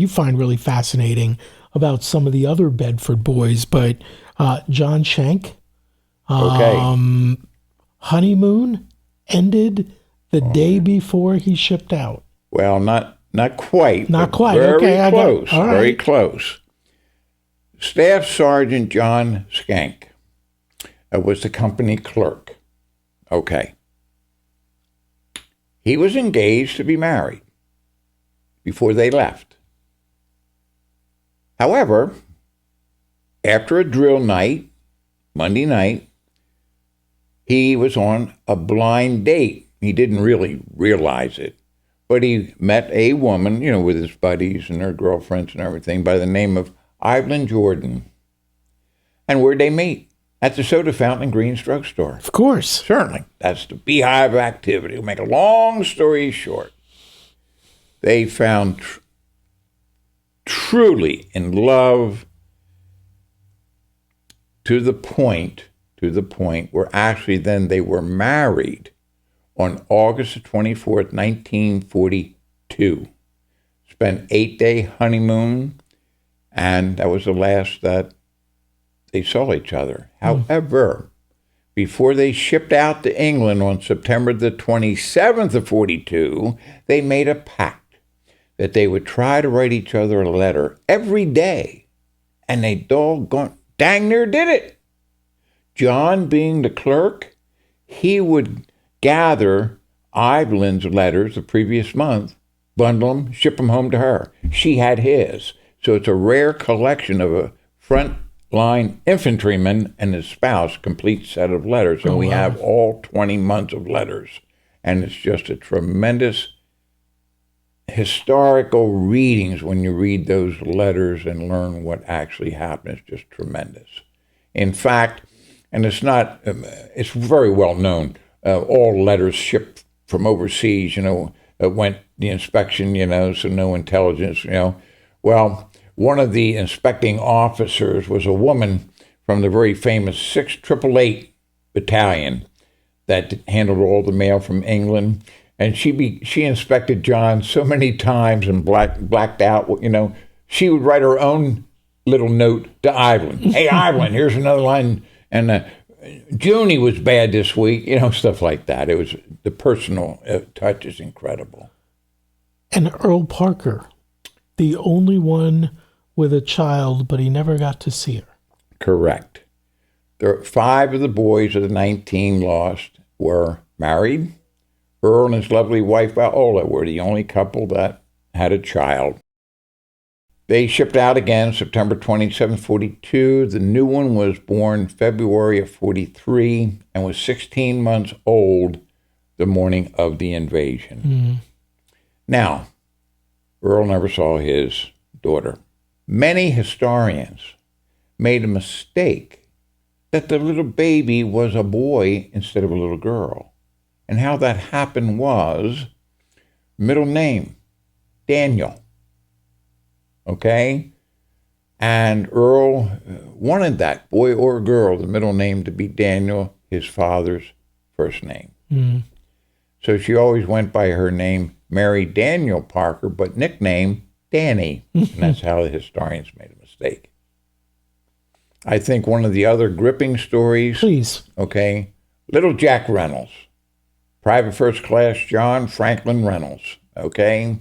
B: find really fascinating about some of the other Bedford boys. But John Schenck, honeymoon ended the day before he shipped out.
A: Well, not quite.
B: Not quite.
A: Very close. Very close. Staff Sergeant John Schenck was the company clerk. Okay. He was engaged to be married before they left. However, after a drill night, Monday night, he was on a blind date. He didn't really realize it, but he met a woman, with his buddies and their girlfriends and everything by the name of Evelyn Jordan. And where'd they meet? At the soda fountain and Green's drugstore.
B: Of course.
A: Certainly. That's the beehive of activity. To make a long story short, they found truly in love to the point where actually then they were married on August 24th, 1942. Spent 8-day honeymoon, and that was the last that they saw each other. However, before they shipped out to England on September the 27th of 42, they made a pact that they would try to write each other a letter every day. And they dang near did it. John, being the clerk, he would gather Evelyn's letters the previous month, bundle them, ship them home to her. She had his. So it's a rare collection of a front-line infantryman and his spouse, complete set of letters. And we have all 20 months of letters. And it's just a tremendous historical readings when you read those letters and learn what actually happened. It's just tremendous. In fact, and it's very well known, all letters shipped from overseas, went the inspection, so no intelligence, Well, one of the inspecting officers was a woman from the very famous 6888 Battalion that handled all the mail from England. And she inspected John so many times and blacked out, She would write her own little note to Evelyn. Hey, Evelyn, here's another line. And Junie was bad this week, stuff like that. It was the personal touch is incredible.
B: And Earl Parker, the only one with a child, but he never got to see her.
A: Correct. 5 of the boys of the 19 lost were married. Earl and his lovely wife, Viola, were the only couple that had a child. They shipped out again September 27, 42. The new one was born February of 43 and was 16 months old the morning of the invasion. Mm. Now, Earl never saw his daughter. Many historians made a mistake that the little baby was a boy instead of a little girl. And how that happened was middle name, Daniel. Okay? And Earl wanted that boy or girl, the middle name, to be Daniel, his father's first name.
B: Mm.
A: So she always went by her name, Mary Daniel Parker, but nickname Danny. And that's how the historians made a mistake. I think one of the other gripping stories.
B: Please.
A: Okay. Little Jack Reynolds. Private First Class John Franklin Reynolds. Okay.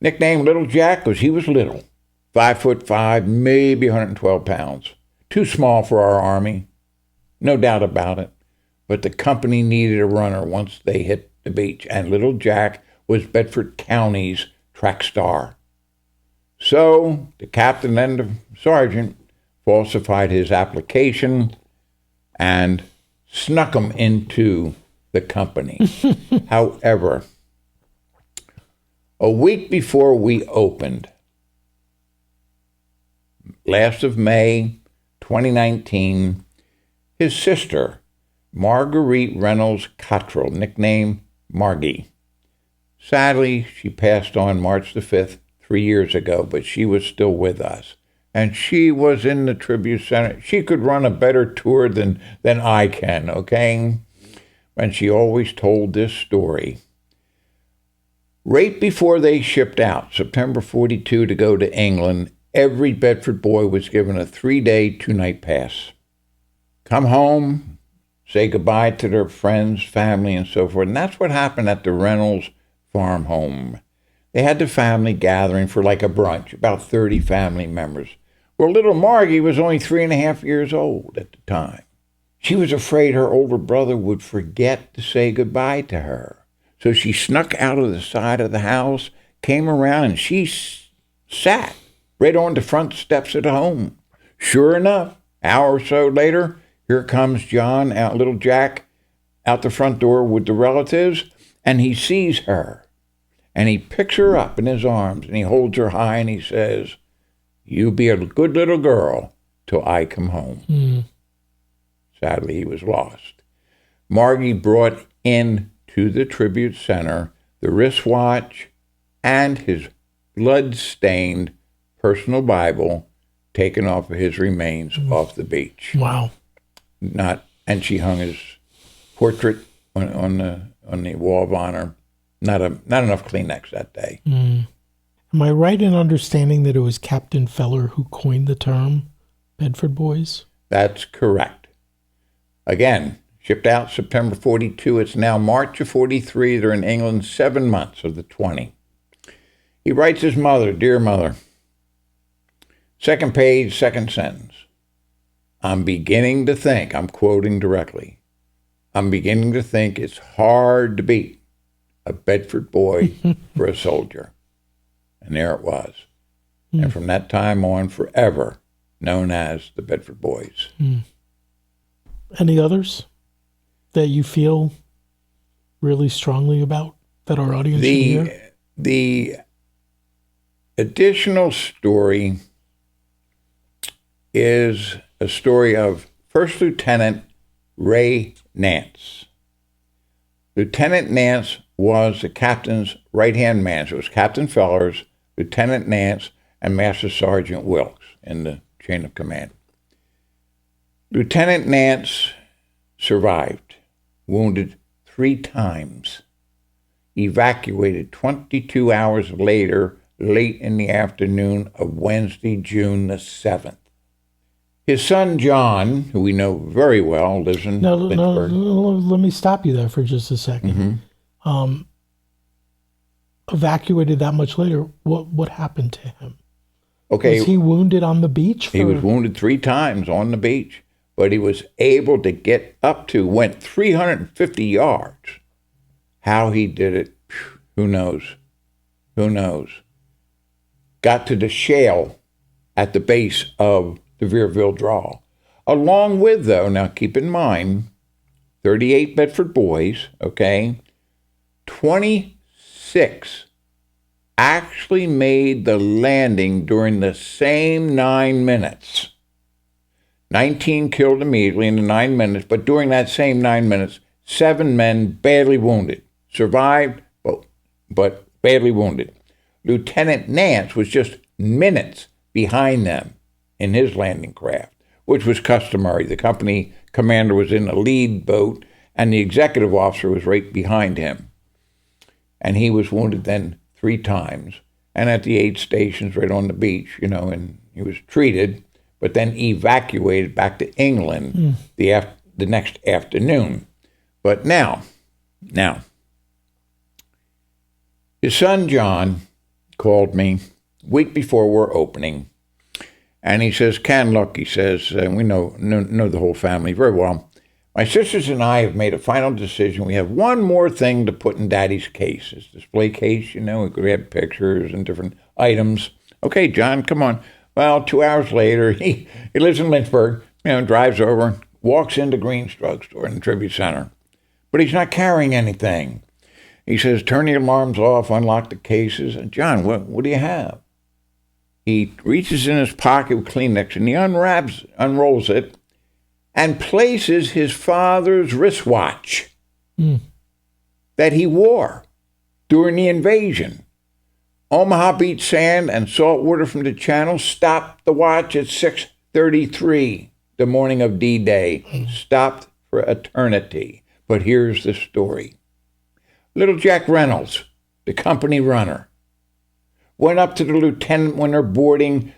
A: Nicknamed Little Jack because he was little. 5'5", maybe 112 pounds. Too small for our Army. No doubt about it. But the company needed a runner once they hit the beach. And Little Jack was Bedford County's track star. So the captain and the sergeant falsified his application and snuck him into the company. However, a week before we opened, last of May 2019, his sister, Marguerite Reynolds Cottrell, nicknamed Margie. Sadly, she passed on March the 5th, 3 years ago, but she was still with us. And she was in the Tribute Center. She could run a better tour than I can, okay? And she always told this story. Right before they shipped out, September 42, to go to England, every Bedford boy was given a 3-day, 2-night pass. Come home, say goodbye to their friends, family, and so forth. And that's what happened at the Reynolds farm home. They had the family gathering for like a brunch, about 30 family members. Well, little Margie was only 3.5 years old at the time. She was afraid her older brother would forget to say goodbye to her. So she snuck out of the side of the house, came around, and she sat right on the front steps of the home. Sure enough, an hour or so later, here comes John, little Jack, out the front door with the relatives, and he sees her. And he picks her up in his arms, and he holds her high, and he says, "You be a good little girl till I come home." Mm. Sadly, he was lost. Margie brought in to the Tribute Center the wristwatch and his blood-stained personal Bible taken off of his remains off the beach.
B: Wow.
A: And she hung his portrait on the wall of honor. Not enough Kleenex that day.
B: Mm. Am I right in understanding that it was Captain Feller who coined the term Bedford Boys?
A: That's correct. Again, shipped out September 42. It's now March of 43. They're in England 7 months of the 20. He writes his mother, "Dear Mother," second page, second sentence. "I'm beginning to think," I'm quoting directly, "I'm beginning to think it's hard to beat a Bedford boy for a soldier." And there it was. Mm. And from that time on, forever known as the Bedford Boys.
B: Mm. Any others that you feel really strongly about that our audience should hear?
A: The additional story is a story of First Lieutenant Ray Nance. Lieutenant Nance was the captain's right-hand man. So it was Captain Fellers, Lieutenant Nance, and Master Sergeant Wilkes in the chain of command. Lieutenant Nance survived, wounded 3 times, evacuated 22 hours later, late in the afternoon of Wednesday, June the 7th. His son, John, who we know very well, lives in Lynchburg.
B: Let me stop you there for just a second. Mm-hmm. Evacuated that much later, what happened to him?
A: Okay.
B: Was he wounded on the beach?
A: He was wounded 3 times on the beach, but he was able to get went 350 yards. How he did it, who knows? Who knows? Got to the shale at the base of the Veerville Draw. Along with, though, now keep in mind, 38 Bedford boys, okay? 26 actually made the landing during the same 9 minutes. 19 killed immediately in the 9 minutes, but during that same 9 minutes, 7 men badly wounded. Survived, but badly wounded. Lieutenant Nance was just minutes behind them in his landing craft, which was customary. The company commander was in the lead boat, and the executive officer was right behind him. And he was wounded then 3 times, and at the aid stations right on the beach, and he was treated, but then evacuated back to England the next afternoon. But now, his son John called me a week before we're opening, and he says, Ken, look, he says, we know the whole family very well. My sisters and I have made a final decision. We have one more thing to put in Daddy's case, his display case, we could have pictures and different items. Okay, John, come on. Well, 2 hours later, he lives in Lynchburg, drives over, walks into Green's drugstore in the Tribute Center. But he's not carrying anything. He says, turn the alarms off, unlock the cases. And John, what do you have? He reaches in his pocket with Kleenex and he unrolls it, and places his father's wristwatch that he wore during the invasion. Omaha Beach sand and salt water from the channel stopped the watch at 6:33 the morning of D-Day. Stopped for eternity. But here's the story. Little Jack Reynolds, the company runner, went up to the lieutenant when they're boarding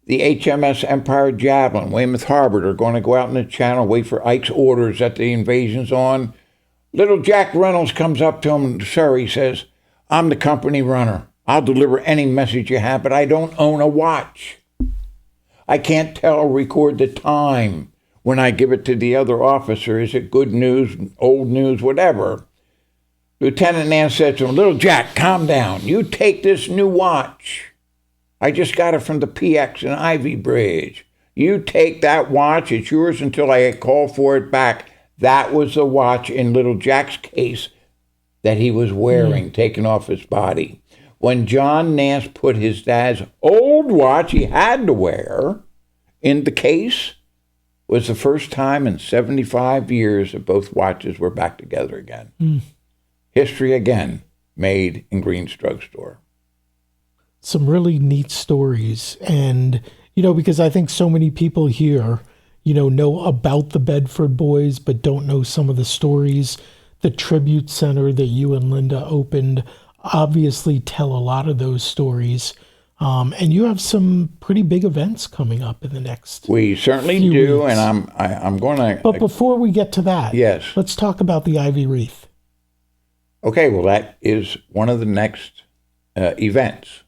A: the HMS Empire Javelin, Weymouth Harbor. They're going to go out in the channel, wait for Ike's orders that the invasion's on. Little Jack Reynolds comes up to him, sir, he says, I'm the company runner. I'll deliver any message you have, but I don't own a watch. I can't tell or record the time when I give it to the other officer. Is it good news, old news, whatever? Lieutenant Nance said to him, Little Jack, calm down. You take this new watch. I just got it from the PX in Ivy Bridge. You take that watch. It's yours until I call for it back. That was the watch in little Jack's case that he was wearing, taken off his body. When John Nance put his dad's old watch he had to wear in the case, was the first time in 75 years that both watches were back together again. History again made in Green's drugstore.
B: Some really neat stories. And, because I think so many people here, know about the Bedford Boys, but don't know some of the stories. The Tribute Center that you and Linda opened obviously tell a lot of those stories. And you have some pretty big events coming up in the next
A: We certainly do, weeks. And I'm going to...
B: But before we get to that,
A: yes,
B: let's talk about the Ivy Wreath.
A: Okay, well, that is one of the next events.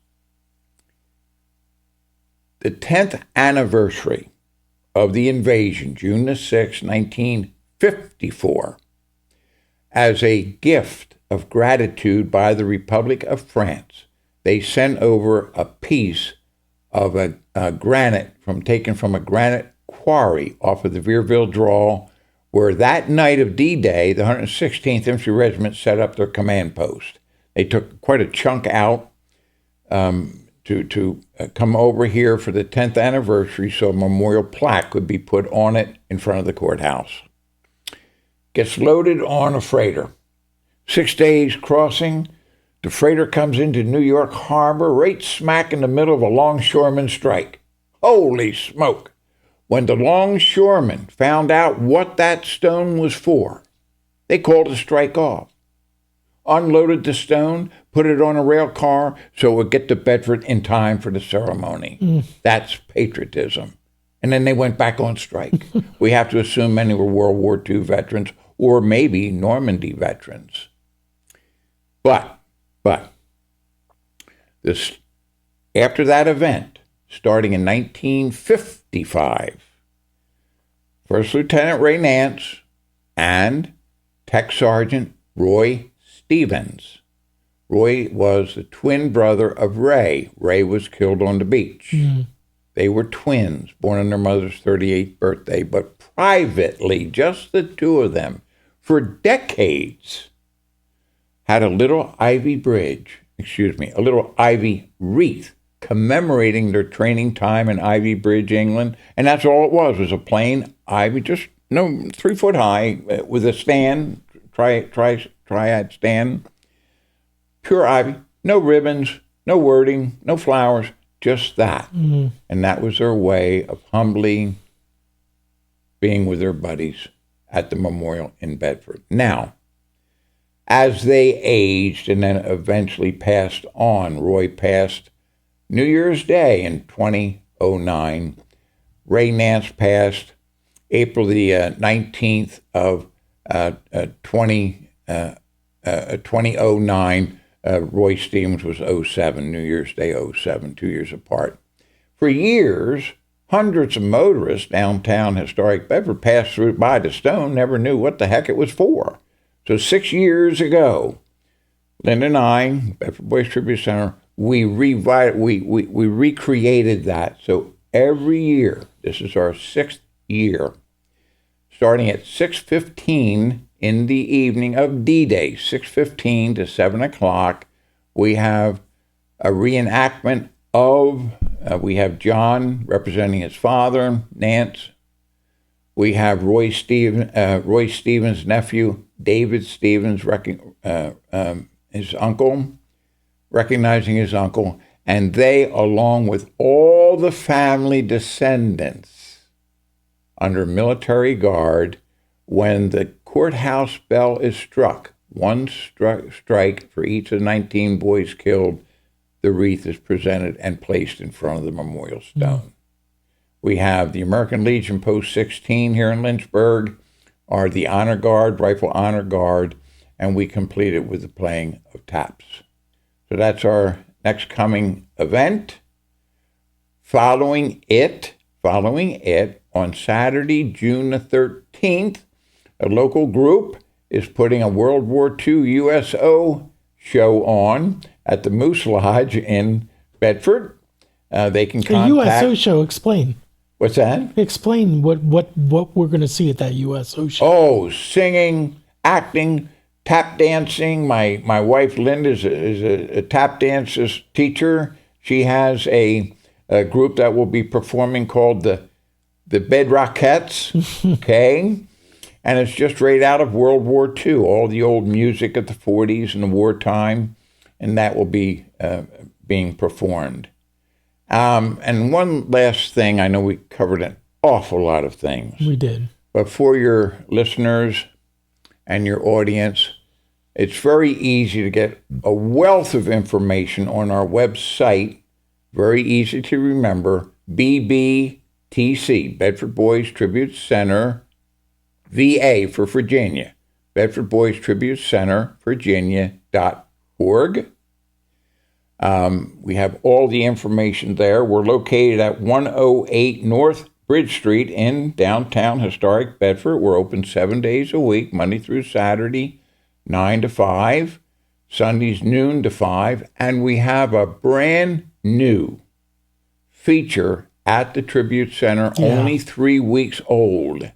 A: The 10th anniversary of the invasion, June the 6th, 1954, as a gift of gratitude by the Republic of France, they sent over a piece of a granite taken from a granite quarry off of the Veerville Draw, where that night of D-Day, the 116th Infantry Regiment set up their command post. They took quite a chunk out to come over here for the 10th anniversary so a memorial plaque could be put on it in front of the courthouse. Gets loaded on a freighter. 6 days crossing, the freighter comes into New York Harbor right smack in the middle of a longshoreman strike. Holy smoke! When the longshoremen found out what that stone was for, they called the strike off. Unloaded the stone, put it on a rail car so it would get to Bedford in time for the ceremony. That's patriotism. And then they went back on strike. We have to assume many were World War II veterans or maybe Normandy veterans. But this, after that event, starting in 1955, First Lieutenant Ray Nance and Tech Sergeant Roy Stevens. Roy was the twin brother of Ray. Ray was killed on the beach. They were twins, born on their mother's 38th birthday, but privately, just the two of them, for decades, had a little ivy wreath commemorating their training time in Ivy Bridge, England. And that's all it was a plain ivy, just 3 foot high with a stand, triad stand, pure ivy, no ribbons, no wording, no flowers, just that. And that was their way of humbly being with their buddies at the memorial in Bedford. Now, as they aged and then eventually passed on, Roy passed New Year's Day in 2009. Ray Nance passed April the 19th of 2009. Roy Stevens was 07, New Year's Day 07, 2 years apart. For years, hundreds of motorists downtown historic Bedford passed through by the stone, never knew what the heck it was for. So 6 years ago, Linda and I, Bedford Boys Tribute Center, we recreated that. So every year, this is our 6th year, starting at 6:15 in the evening of D-Day, 6:15 to 7 o'clock, we have a reenactment of, we have John representing his father, Nance. We have Roy Stevens' nephew, David Stevens, his uncle, recognizing his uncle, and they, along with all the family descendants under military guard, when the courthouse bell is struck, one strike for each of the 19 boys killed, the wreath is presented and placed in front of the memorial stone. We have the American Legion Post 16 here in Lynchburg, are the Honor Guard, Rifle Honor Guard, and we complete it with the playing of taps. So that's our next coming event. Following it, on Saturday, June the 13th, a local group is putting a World War II USO show on at the Moose Lodge in Bedford. They can contact...
B: The USO show, explain.
A: What's that?
B: Explain what we're going to see at that USO show.
A: Oh, singing, acting, tap dancing. My wife Linda is a tap dances teacher. She has a group that will be performing called the Bedrockettes, okay? And it's just right out of World War II, all the old music of the 40s and the wartime, and that will be being performed. And one last thing, I know we covered an awful lot of things.
B: We did.
A: But for your listeners and your audience, it's very easy to get a wealth of information on our website, very easy to remember, BBTC, Bedford Boys Tribute Center, VA for Virginia, Bedford Boys Tribute Center, Virginia.org. We have all the information there. We're located at 108 North Bridge Street in downtown historic Bedford. We're open 7 days a week, Monday through Saturday, 9 to 5, Sundays noon to 5, and we have a brand new feature at the Tribute Center, only 3 weeks old.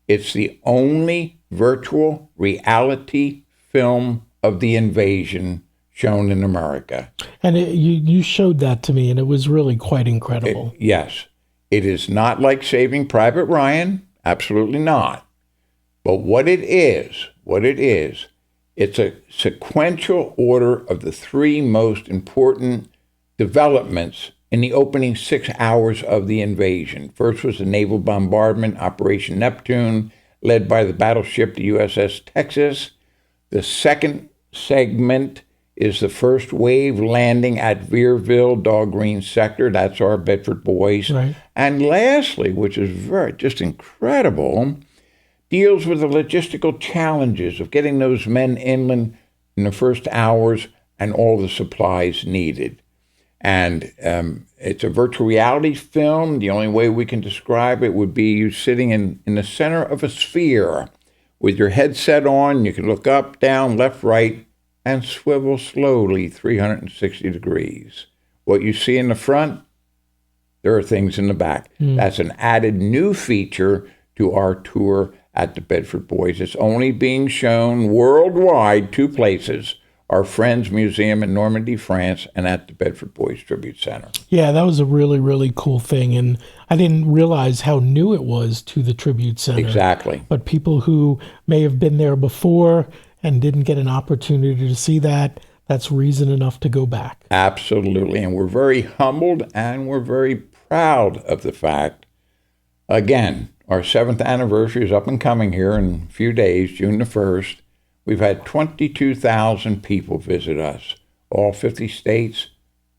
A: It's the only virtual reality film of the invasion shown in America. And
B: you showed that to me, and it was really quite incredible.
A: Yes. It is not like Saving Private Ryan. Absolutely not. But what it is, it's a sequential order of the 3 most important developments in the opening 6 hours of the invasion. First was the naval bombardment, Operation Neptune, led by the battleship, the USS Texas. The second segment is the first wave landing at Veerville, Dog Green Sector. That's our Bedford Boys.
B: Right.
A: And lastly, which is just incredible, deals with the logistical challenges of getting those men inland in the first hours and all the supplies needed. And it's a virtual reality film. The only way we can describe it would be you sitting in the center of a sphere with your headset on. You can look up, down, left, right, and swivel slowly 360 degrees. What you see in the front, there are things in the back. That's an added new feature to our tour at the Bedford Boys. It's only being shown worldwide 2 places, our Friends Museum in Normandy, France, and at the Bedford Boys Tribute Center.
B: Yeah, that was a really, really cool thing, and I didn't realize how new it was to the Tribute Center.
A: Exactly.
B: But people who may have been there before and didn't get an opportunity to see that's that's reason enough to go back.
A: Absolutely. And we're very humbled and we're very proud of the fact. Again, our 7th anniversary is up and coming here in a few days, June the 1st. We've had 22,000 people visit us, all 50 states,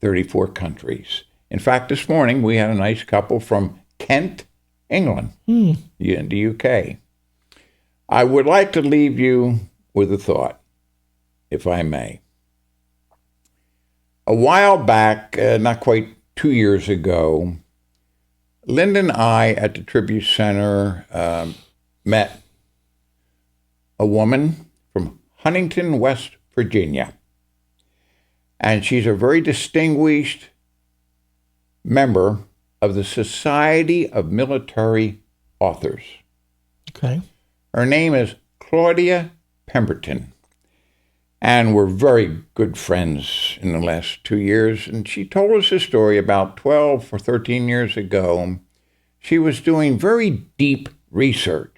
A: 34 countries. In fact, this morning we had a nice couple from Kent, England, in the UK. I would like to leave you with a thought, if I may. A while back, not quite 2 years ago, Linda and I at the Tribute Center met a woman from Huntington, West Virginia. And she's a very distinguished member of the Society of Military Authors.
B: Okay.
A: Her name is Claudia Pemberton. And we're very good friends in the last 2 years. And she told us a story about 12 or 13 years ago. She was doing very deep research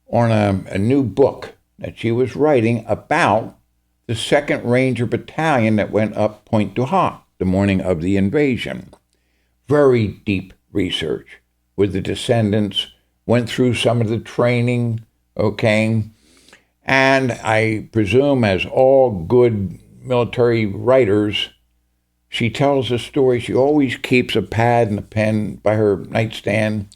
A: on a new book that she was writing about the 2nd Ranger Battalion that went up Pointe du Hoc the morning of the invasion. Very deep research with the descendants, went through some of the training, okay? And I presume, as all good military writers, she tells a story. She always keeps a pad and a pen by her nightstand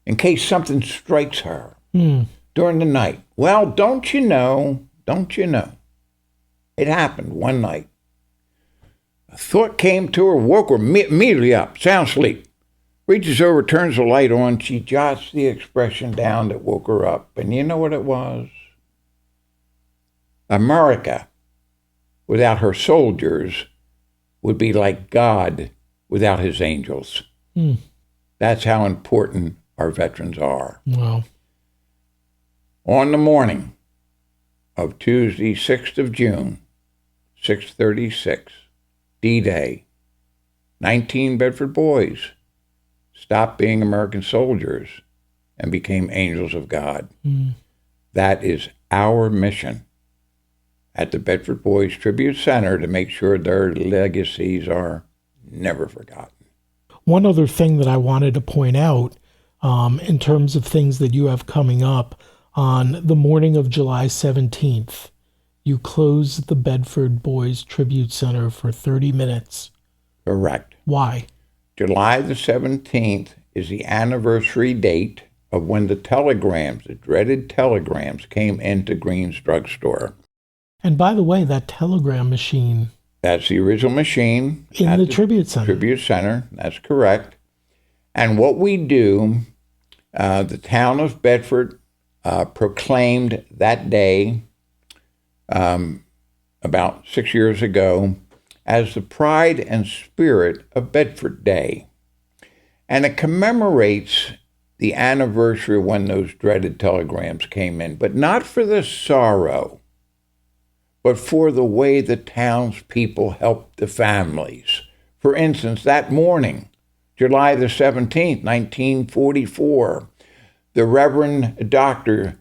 A: in case something strikes her during the night. Well, don't you know, it happened one night. A thought came to her, woke her immediately up, sound asleep. Reaches over, turns the light on. She jots the expression down that woke her up. And you know what it was? America, without her soldiers, would be like God without his angels. That's how important our veterans are.
B: Wow.
A: On the morning of Tuesday, 6th of June, 6:36, D-Day, 19 Bedford boys stopped being American soldiers and became angels of God. That is our mission at the Bedford Boys Tribute Center to make sure their legacies are never forgotten.
B: One other thing that I wanted to point out in terms of things that you have coming up, on the morning of July 17th, you closed the Bedford Boys Tribute Center for 30 minutes.
A: Correct.
B: Why?
A: July the 17th is the anniversary date of when the telegrams, the dreaded telegrams, came into Green's drugstore.
B: And by the way, that telegram machine...
A: That's the original machine.
B: In the Tribute Center.
A: Tribute Center, that's correct. And what we do, the town of Bedford proclaimed that day, about 6 years ago, as the Pride and Spirit of Bedford Day. And it commemorates the anniversary when those dreaded telegrams came in, but not for the sorrow, but for the way the townspeople helped the families. For instance, that morning, July the 17th, 1944, the Reverend Dr.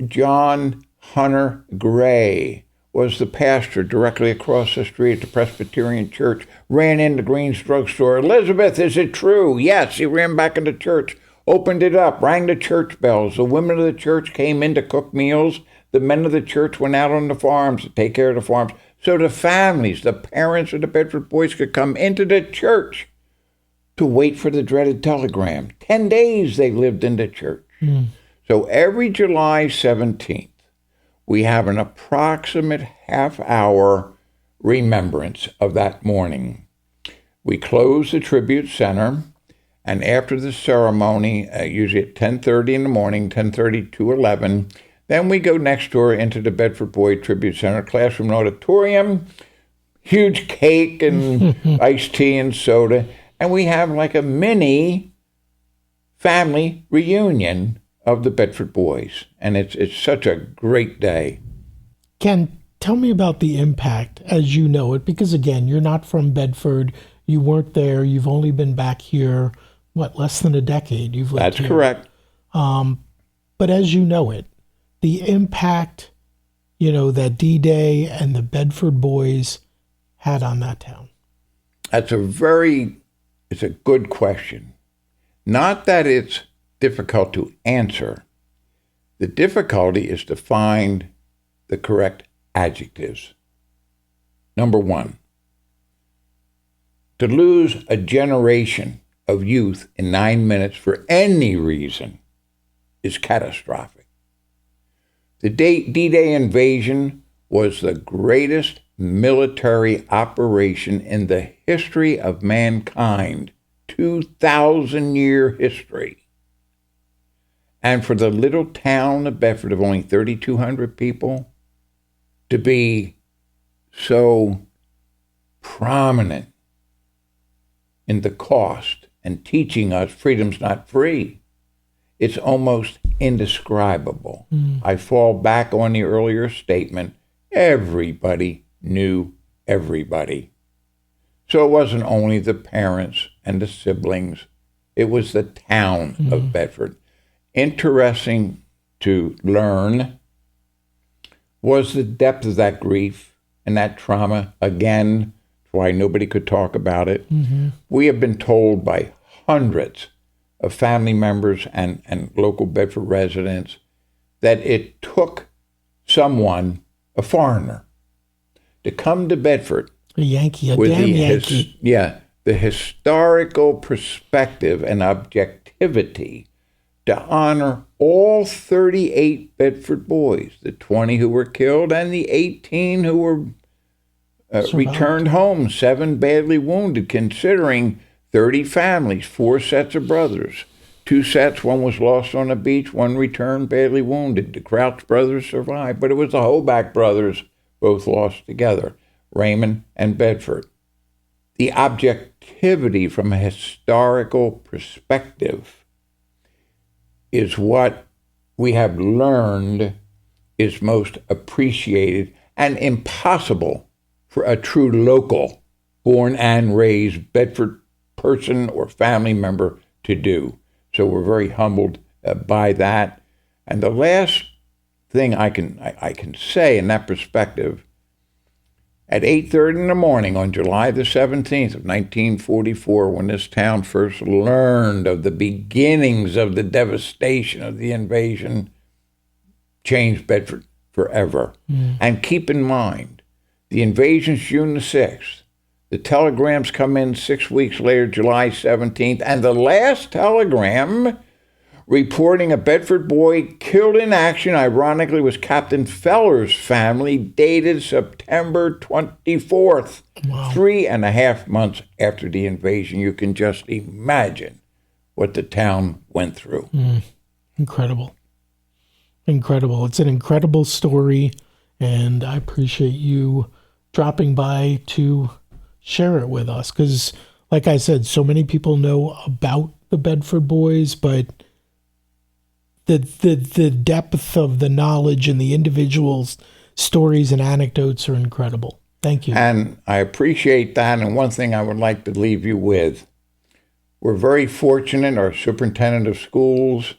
A: John Hunter Gray was the pastor directly across the street at the Presbyterian Church, ran into Green's drugstore. Elizabeth, is it true? Yes, he ran back into church, opened it up, rang the church bells. The women of the church came in to cook meals. The men of the church went out on the farms to take care of the farms. So the families, the parents of the Bedford boys could come into the church to wait for the dreaded telegram. 10 days they lived in the church. So every July 17th, we have an approximate half-hour remembrance of that morning. We close the Tribute Center, and after the ceremony, usually at 10:30 in the morning, 10:30 to 11, then we go next door into the Bedford Boys Tribute Center, classroom and auditorium, huge cake and iced tea and soda, and we have like a mini family reunion of the Bedford boys. And it's such a great day.
B: Ken, tell me about the impact as you know it, because again, you're not from Bedford. You weren't there. You've only been back here, less than a decade you've lived
A: That's
B: here.
A: correct.
B: But as you know it, the impact, that D-Day and the Bedford boys had on that town?
A: It's a good question. Not that it's difficult to answer. The difficulty is to find the correct adjectives. Number one, to lose a generation of youth in 9 minutes for any reason is catastrophic. The D-Day invasion was the greatest military operation in the history of mankind, 2,000-year history. And for the little town of Bedford of only 3,200 people to be so prominent in the cost and teaching us freedom's not free, it's almost indescribable. I fall back on the earlier statement, everybody knew everybody. So it wasn't only the parents and the siblings, it was the town of Bedford. Interesting to learn was the depth of that grief and that trauma. Again, that's why nobody could talk about it. We have been told by hundreds of family members and local Bedford residents that it took someone, a foreigner, to come to Bedford.
B: A Yankee, a damn Yankee.
A: The historical perspective and objectivity to honor all 38 Bedford boys, the 20 who were killed and the 18 who were returned home, 7 badly wounded, considering 30 families, 4 sets of brothers. 2 sets, one was lost on the beach, one returned badly wounded. The Crouch brothers survived, but it was the Hoback brothers, both lost together, Raymond and Bedford. The objectivity from a historical perspective is what we have learned is most appreciated and impossible for a true local, born and raised Bedford person or family member to do. So we're very humbled by that. And the last thing I can say in that perspective, at 8:30 in the morning on July the 17th of 1944, when this town first learned of the beginnings of the devastation of the invasion, changed Bedford forever. And keep in mind, the invasion's June the 6th. The telegrams come in 6 weeks later, July 17th, and the last telegram reporting a Bedford boy killed in action, ironically, was Captain Feller's family, dated September 24th, wow. 3.5 months after the invasion. You can just imagine what the town went through.
B: Incredible. Incredible. It's an incredible story, and I appreciate you dropping by to share it with us, because, like I said, so many people know about the Bedford Boys, but the depth of the knowledge and the individuals' stories and anecdotes are incredible. Thank you.
A: And I appreciate that. And one thing I would like to leave you with, we're very fortunate. Our superintendent of schools,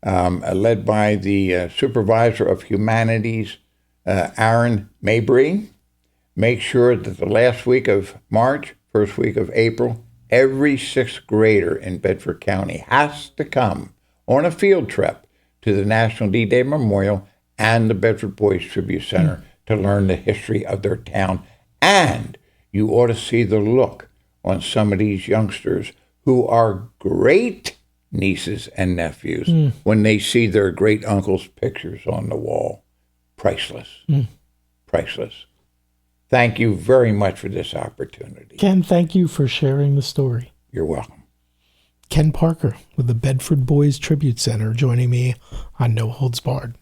A: led by the supervisor of humanities, Aaron Mabry, make sure that the last week of March, first week of April, every 6th grader in Bedford County has to come on a field trip to the National D-Day Memorial and the Bedford Boys Tribute Center to learn the history of their town. And you ought to see the look on some of these youngsters who are great nieces and nephews when they see their great uncle's pictures on the wall. Priceless. Priceless. Thank you very much for this opportunity.
B: Ken, thank you for sharing the story.
A: You're welcome.
B: Ken Parker with the Bedford Boys Tribute Center joining me on No Holds Barred.